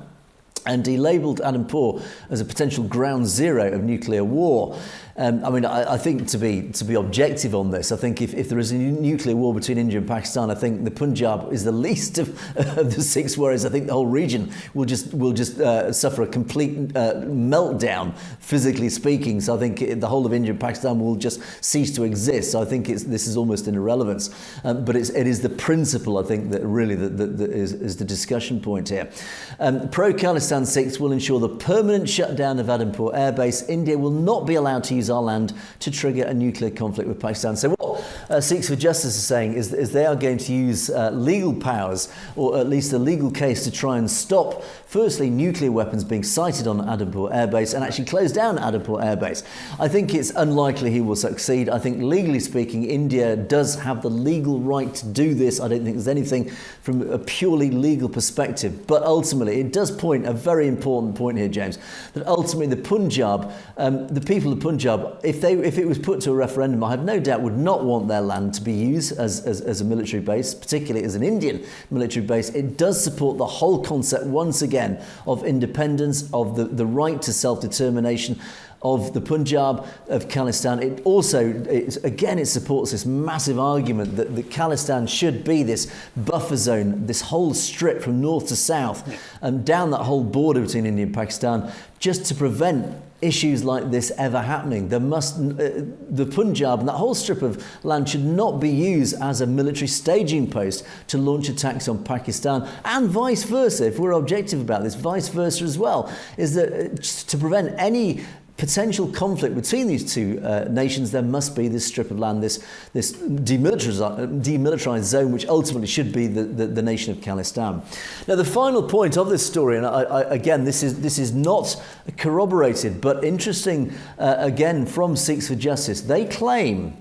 And he labelled Adhampur as a potential ground zero of nuclear war. I think to be objective on this, I think if there is a nuclear war between India and Pakistan, I think the Punjab is the least of the Sikhs worries. I think the whole region will just suffer a complete meltdown, physically speaking. So I think the whole of India and Pakistan will just cease to exist. So I think this is almost an irrelevance. But it is the principle, I think, that really that is the discussion point here. Pro-Khalistan Sikhs will ensure the permanent shutdown of Adhampur Air Base. India will not be allowed to use our land to trigger a nuclear conflict with Pakistan. So what Sikhs for Justice is saying is they are going to use legal powers, or at least a legal case, to try and stop, firstly, nuclear weapons being sighted on Adhampur Air Base and actually close down Adhampur Air Base. I think it's unlikely he will succeed. I think, legally speaking, India does have the legal right to do this. I don't think there's anything from a purely legal perspective. But ultimately, it does point a very important point here, James, that ultimately the Punjab, the people of Punjab, if it was put to a referendum, I have no doubt would not want their land to be used as a military base, particularly as an Indian military base. It does support the whole concept, once again, of independence, of the right to self-determination of the Punjab, of Khalistan. It supports this massive argument that the Khalistan should be this buffer zone, this whole strip from north to south, and down that whole border between India and Pakistan, just to prevent issues like this ever happening. The Punjab and that whole strip of land should not be used as a military staging post to launch attacks on Pakistan, and vice versa. If we're objective about this, vice versa as well, is that to prevent any potential conflict between these two nations, there must be this strip of land, this demilitarized zone, which ultimately should be the nation of Khalistan. Now, the final point of this story, and again, this is not corroborated, but interesting, again, from Sikhs for Justice. They claim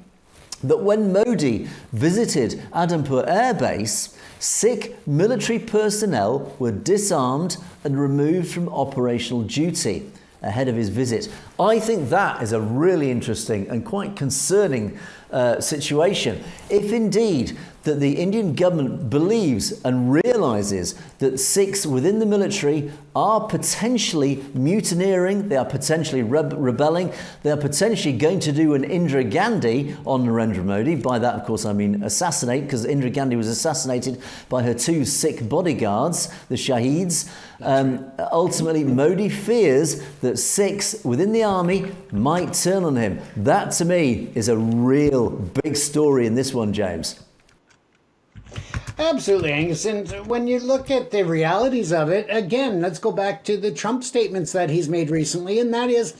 that when Modi visited Adhampur Air Base, Sikh military personnel were disarmed and removed from operational duty ahead of his visit. I think that is a really interesting and quite concerning situation. If indeed that the Indian government believes and realises that Sikhs within the military are potentially mutineering, they are potentially rebelling, they are potentially going to do an Indira Ghandi on Narendra Modi. By that, of course, I mean assassinate, because Indira Ghandi was assassinated by her 2 Sikh bodyguards, the Shaheeds. Ultimately, Modi fears that Sikhs within the army might turn on him. That, to me, is a real big story in this one, James. Absolutely, Angus. And when you look at the realities of it, again, let's go back to the Trump statements that he's made recently, and that is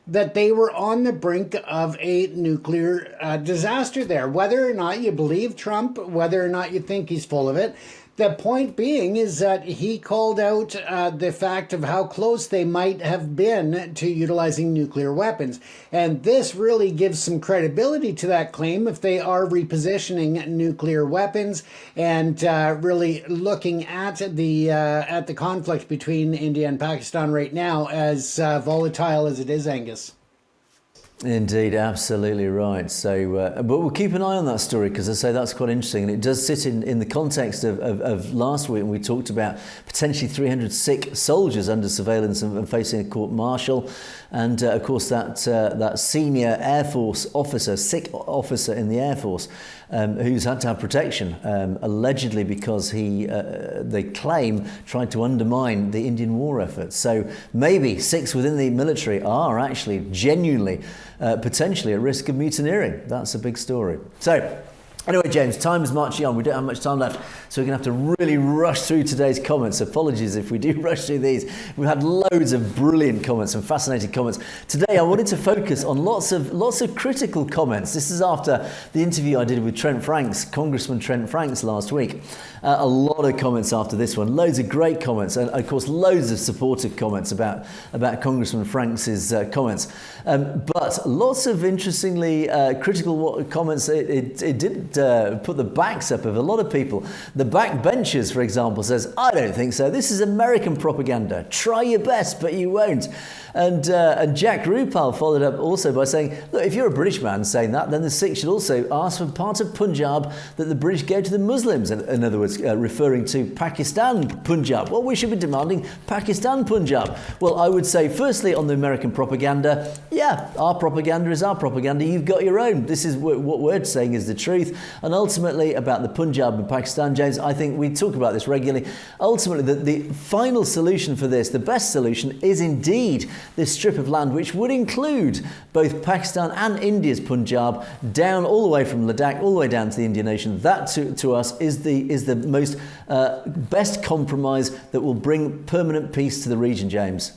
that they were on the brink of a nuclear disaster there. Whether or not you believe Trump, whether or not you think he's full of it, the point being is that he called out the fact of how close they might have been to utilizing nuclear weapons. And this really gives some credibility to that claim if they are repositioning nuclear weapons and really looking at the conflict between India and Pakistan right now, as volatile as it is, Angus. Indeed, absolutely right. So, but we'll keep an eye on that story, because I say that's quite interesting, and it does sit in the context of last week when we talked about potentially 300 Sikh soldiers under surveillance and facing a court martial, and of course that senior Air Force officer, Sikh officer in the Air Force, who's had to have protection allegedly because they claim tried to undermine the Indian war effort. So maybe Sikhs within the military are actually genuinely potentially at risk of mutineering. That's a big story. So anyway, James, time is marching on. We don't have much time left, so we're going to have to really rush through today's comments. Apologies if we do rush through these. We've had loads of brilliant comments and fascinating comments. Today I wanted to focus on lots of critical comments. This is after the interview I did with Congressman Trent Franks last week. A lot of comments after this one. Loads of great comments, and of course loads of supportive comments about Congressman Franks's comments. But lots of interestingly critical comments. It did put the backs up of a lot of people. The backbenchers, for example, says, "I don't think so. This is American propaganda. Try your best, but you won't." And Jack Rupal followed up also by saying, look, if you're a British man saying that, then the Sikhs should also ask for part of Punjab that the British gave to the Muslims. In other words, referring to Pakistan Punjab. Well, we should be demanding Pakistan Punjab. Well, I would say, firstly, on the American propaganda, yeah, our propaganda is our propaganda. You've got your own. This is what we're saying is the truth. And ultimately, about the Punjab and Pakistan, James, I think we talk about this regularly. Ultimately, the final solution for this, the best solution, is indeed this strip of land, which would include both Pakistan and India's Punjab, down all the way from Ladakh, all the way down to the Indian Ocean. That to us is the most best compromise that will bring permanent peace to the region, James.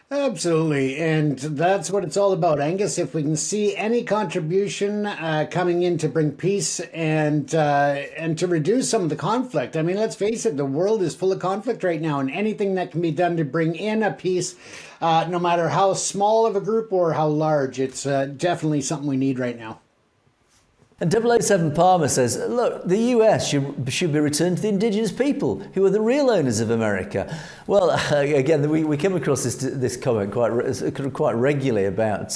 Absolutely, and that's what it's all about, Angus. If we can see any contribution coming in to bring peace and to reduce some of the conflict. I mean, let's face it, the world is full of conflict right now, and anything that can be done to bring in a peace, no matter how small of a group or how large, it's definitely something we need right now. And 007 Palmer says, look, the US should be returned to the indigenous people, who are the real owners of America. Well, again, we come across this comment quite regularly about,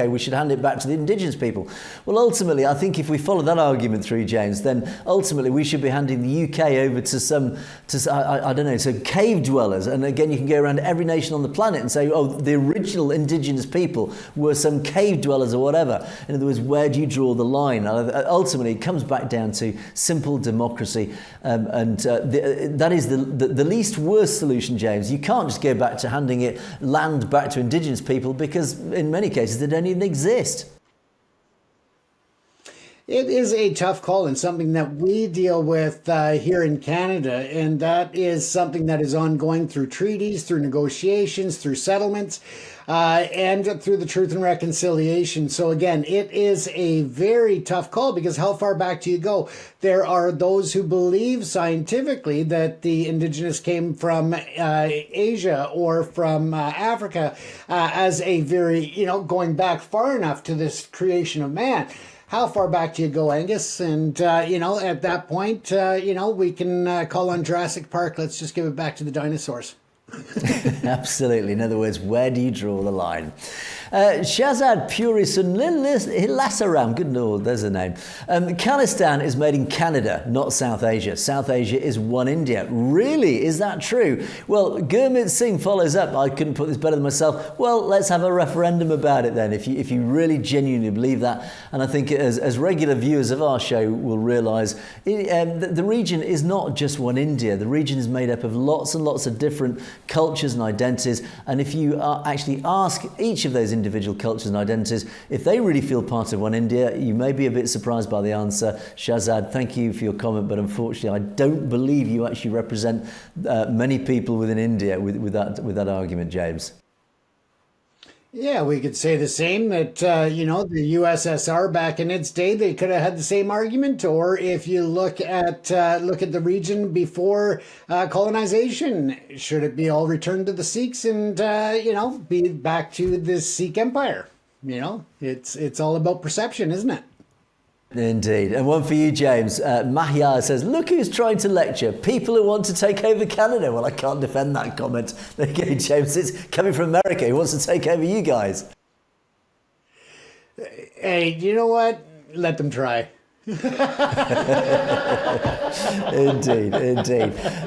we should hand it back to the indigenous people. Well, ultimately, I think if we follow that argument through, James, then ultimately we should be handing the UK over to some cave dwellers. And again, you can go around every nation on the planet and say, oh, the original indigenous people were some cave dwellers or whatever. In other words, where do you draw the line? Ultimately, it comes back down to simple democracy, that is the least worst solution, James. You can't just go back to handing land back to indigenous people, because in many cases they don't even exist. It is a tough call, and something that we deal with here in Canada, and that is something that is ongoing through treaties, through negotiations, through settlements, and through the Truth and Reconciliation. So again, it is a very tough call, because how far back do you go? There are those who believe scientifically that the indigenous came from Asia or from Africa as a very, going back far enough to this creation of man. How far back do you go, Angus? And, at that point, we can call on Jurassic Park. Let's just give it back to the dinosaurs. Absolutely. In other words, where do you draw the line? Shahzad Purisun Hilasaram, good lord, there's a name. Khalistan is made in Canada, not South Asia. South Asia is one India. Really? Is that true? Well, Gurmit Singh follows up. I couldn't put this better than myself. Well, let's have a referendum about it then, if you really genuinely believe that. And I think as regular viewers of our show will realise, the region is not just one India. The region is made up of lots and lots of different cultures and identities. And if you actually ask each of those individual cultures and identities, if they really feel part of one India, you may be a bit surprised by the answer. Shahzad, thank you for your comment, but unfortunately I don't believe you actually represent many people within India with that argument, James. Yeah, we could say the same, that, the USSR back in its day, they could have had the same argument. Or if you look at the region before colonization, should it be all returned to the Sikhs and, be back to the Sikh Empire? It's all about perception, isn't it? Indeed. And one for you, James. Mahia says, look who's trying to lecture. People who want to take over Canada. Well, I can't defend that comment. There you go, James. It's coming from America. Who wants to take over you guys? Hey, you know what? Let them try. Indeed.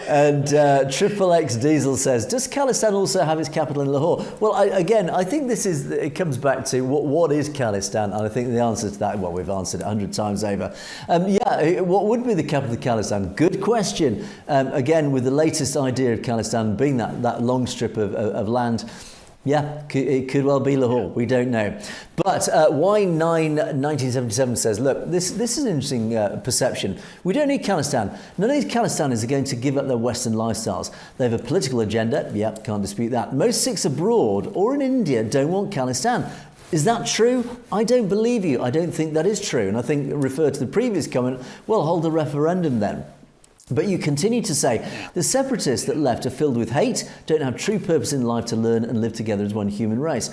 And Triple X Diesel says, does Khalistan also have its capital in Lahore? Well, I think it comes back to what is Khalistan, and I think the answer to that, well, we've answered it 100 times over. What would be the capital of Khalistan? Good question. Again, with the latest idea of Khalistan being that long strip of land. Yeah, it could well be Lahore. We don't know. But Y9-1977 says, look, this is an interesting perception. We don't need Khalistan. None of these Khalistanis are going to give up their Western lifestyles. They have a political agenda. Yeah, can't dispute that. Most Sikhs abroad or in India don't want Khalistan. Is that true? I don't believe you. I don't think that is true. And I think, refer to the previous comment, well, hold a referendum then. But you continue to say, the separatists that left are filled with hate, don't have true purpose in life to learn and live together as one human race.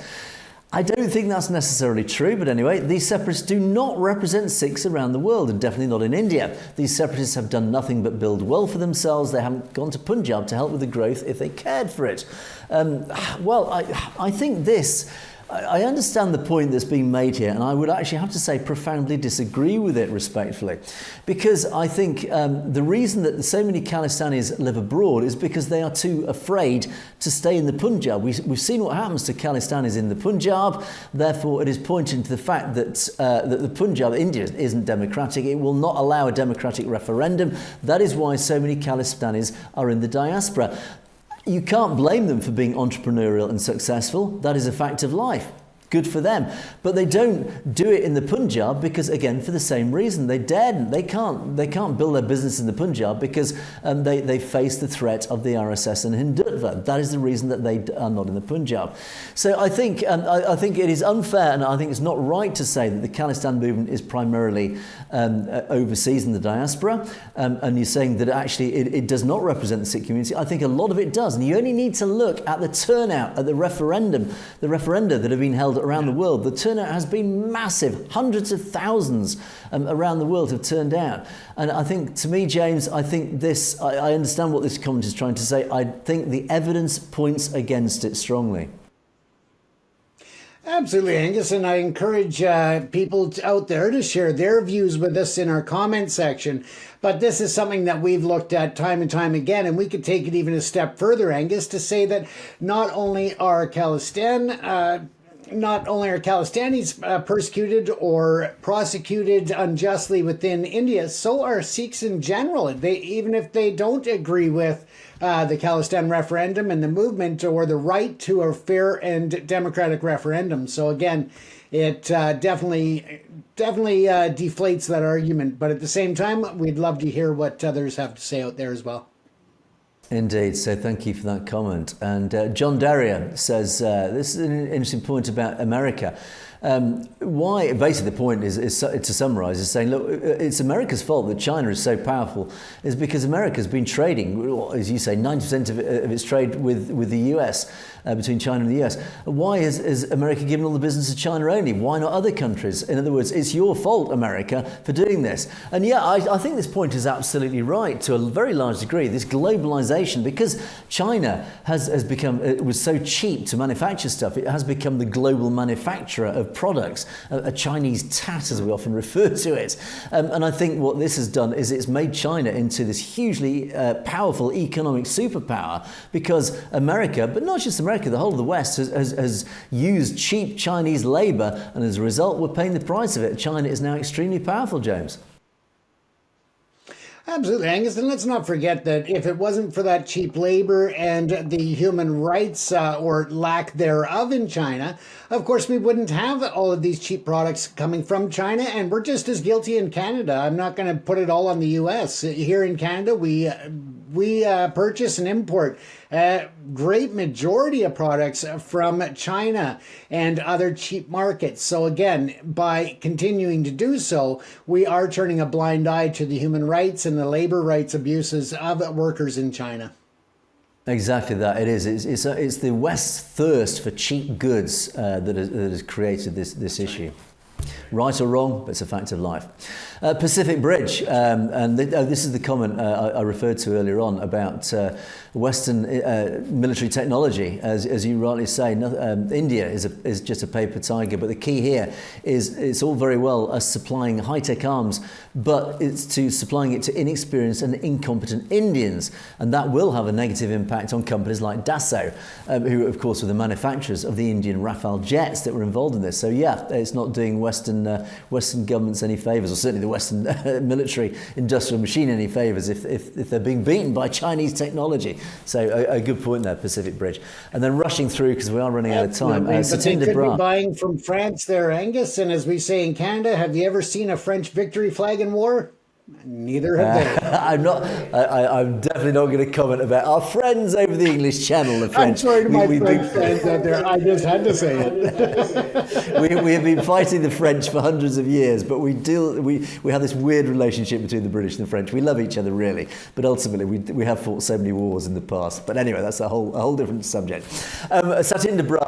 I don't think that's necessarily true, but anyway, these separatists do not represent Sikhs around the world, and definitely not in India. These separatists have done nothing but build wealth for themselves. They haven't gone to Punjab to help with the growth if they cared for it. I think this... I understand the point that's being made here, and I would actually have to say profoundly disagree with it respectfully, because I think the reason that so many Khalistanis live abroad is because they are too afraid to stay in the Punjab. We've seen what happens to Khalistanis in the Punjab. Therefore, it is pointing to the fact that the Punjab, India, isn't democratic. It will not allow a democratic referendum. That is why so many Khalistanis are in the diaspora. You can't blame them for being entrepreneurial and successful. That is a fact of life. Good for them. But they don't do it in the Punjab because, again, for the same reason. They daren't. They can't build their business in the Punjab because they face the threat of the RSS and Hindutva. That is the reason that they are not in the Punjab. So I think it is unfair, and I think it's not right to say that the Khalistan movement is primarily overseas in the diaspora. And you're saying that actually it does not represent the Sikh community. I think a lot of it does. And you only need to look at the turnout at the referenda that have been held around the world. The turnout has been massive. Hundreds of thousands around the world have turned out. And I think, to me, James, I think this, I understand what this comment is trying to say. I think the evidence points against it strongly. Absolutely, Angus, and I encourage people out there to share their views with us in our comment section. But this is something that we've looked at time and time again, and we could take it even a step further, Angus, to say that not only are Khalistanis persecuted or prosecuted unjustly within India, so are Sikhs in general. Even if they don't agree with the Khalistan referendum and the movement or the right to a fair and democratic referendum. So again, it definitely deflates that argument. But at the same time, we'd love to hear what others have to say out there as well. Indeed, so thank you for that comment. And John Derrier says, this is an interesting point about America. Why, basically the point is to summarise, is saying, look, it's America's fault that China is so powerful, is because America's been trading, as you say, 90% of its trade with the US. between China and the US. Why is America giving all the business to China only? Why not other countries? In other words, it's your fault, America, for doing this. And yeah, I think this point is absolutely right to a very large degree. This globalization, because China has become, it was so cheap to manufacture stuff, it has become the global manufacturer of products, a Chinese tat, as we often refer to it. And I think what this has done is it's made China into this hugely powerful economic superpower, because America, but not just America, the whole of the West has used cheap Chinese labor, and as a result, we're paying the price of it. China is now extremely powerful, James. Absolutely, Angus. And let's not forget that if it wasn't for that cheap labor and the human rights or lack thereof in China, of course, we wouldn't have all of these cheap products coming from China. And we're just as guilty in Canada. I'm not going to put it all on the U.S. Here in Canada, we purchase and import a great majority of products from China and other cheap markets. So again, by continuing to do so, we are turning a blind eye to the human rights and the labor rights abuses of workers in China. Exactly that. It is. It's the West's thirst for cheap goods that has created this issue. Right or wrong, but it's a fact of life. Pacific Bridge, and this is the comment I referred to earlier on about Western military technology. As you rightly say, India is just a paper tiger, but the key here is it's all very well us supplying high-tech arms, but it's supplying it to inexperienced and incompetent Indians, and that will have a negative impact on companies like Dassault, who of course were the manufacturers of the Indian Rafale jets that were involved in this. So yeah, it's not doing Western governments any favours, or certainly the Western military industrial machine any favours if they're being beaten by Chinese technology. So a good point there, Pacific Bridge. And then rushing through, because we are running out of time. But they could be buying from France there, Angus. And as we say in Canada, have you ever seen a French victory flag in war? Neither have they. I'm definitely not going to comment about our friends over the English Channel, the French. I'm sorry to my French friends out there. I just had to say it. we have been fighting the French for hundreds of years, but we have this weird relationship between the British and the French. We love each other, really, but ultimately we have fought so many wars in the past. But anyway, that's a whole different subject. Satinder Bra,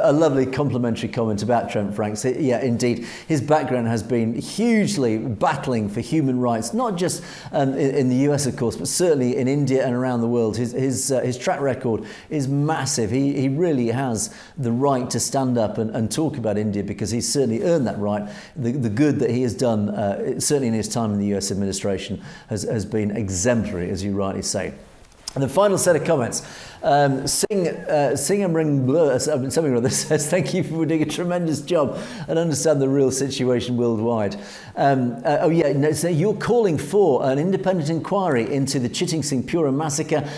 a lovely complimentary comment about Trent Franks. Yeah, indeed, his background has been hugely battling for human rights. Not just in the US, of course, but certainly in India and around the world. His track record is massive. He really has the right to stand up and talk about India, because he's certainly earned that right. The good that he has done, certainly in his time in the US administration, has been exemplary, as you rightly say. And the final set of comments. Something or other says, thank you for doing a tremendous job and understand the real situation worldwide. So you're calling for an independent inquiry into the Chitting Singh Pura massacre.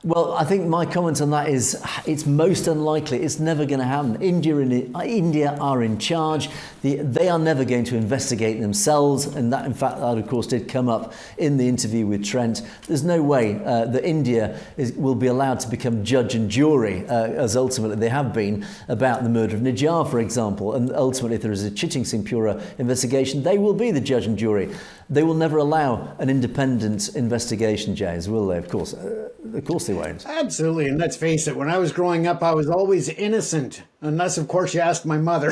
Well, I think my comment on that is it's most unlikely. It's never going to happen. India are in charge. They are never going to investigate themselves. And that, in fact, that of course did come up in the interview with Trent. There's no way that India will be allowed to become judge and jury, as ultimately they have been, about the murder of Najjar, for example. And ultimately, if there is a Chitting Singh Pura investigation, they will be the judge and jury. They will never allow an independent investigation, James, will they? Of course they won't. Absolutely. And let's face it, when I was growing up, I was always innocent. Unless, of course, you ask my mother.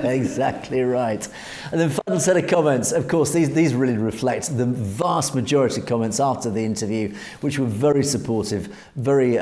Exactly right. And then final set of comments. Of course, these really reflect the vast majority of comments after the interview, which were very supportive, very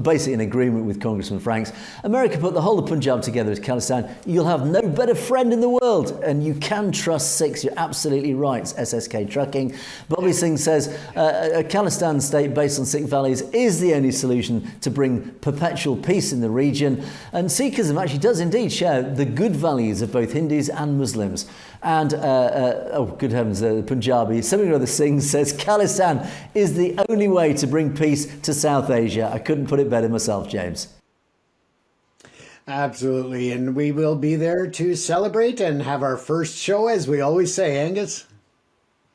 basically in agreement with Congressman Franks. America put the whole of Punjab together as Khalistan. You'll have no better friend in the world, and you can trust Sikhs. You're absolutely right. SSK Trucking. Bobby Singh says a Khalistan state based on Sikh values is the only solution to bring perpetual peace in the region. And Sikhism actually does indeed share the good values of both Hindus and Muslims. And, good heavens, the Punjabi, something or other Singh says Khalistan is the only way to bring peace to South Asia. I couldn't put it better myself, James. Absolutely. And we will be there to celebrate and have our first show, as we always say, Angus.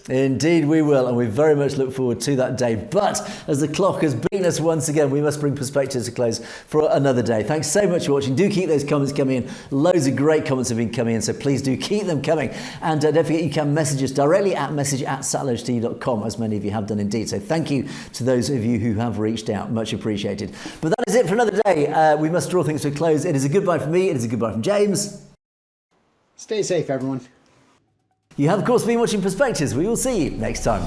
Indeed we will, and we very much look forward to that day. But as the clock has beaten us once again, we must bring Perspectives to close for another day. Thanks so much for watching. Do keep those comments coming in. Loads of great comments have been coming in, so please do keep them coming. And don't forget, you can message us directly at message@satellitetv.com, as many of you have done indeed. So thank you to those of you who have reached out. Much appreciated. But that is it for another day. We must draw things to a close. It is a goodbye from me. It is a goodbye from James. Stay safe, everyone. You have, of course, been watching Perspectives. We will see you next time.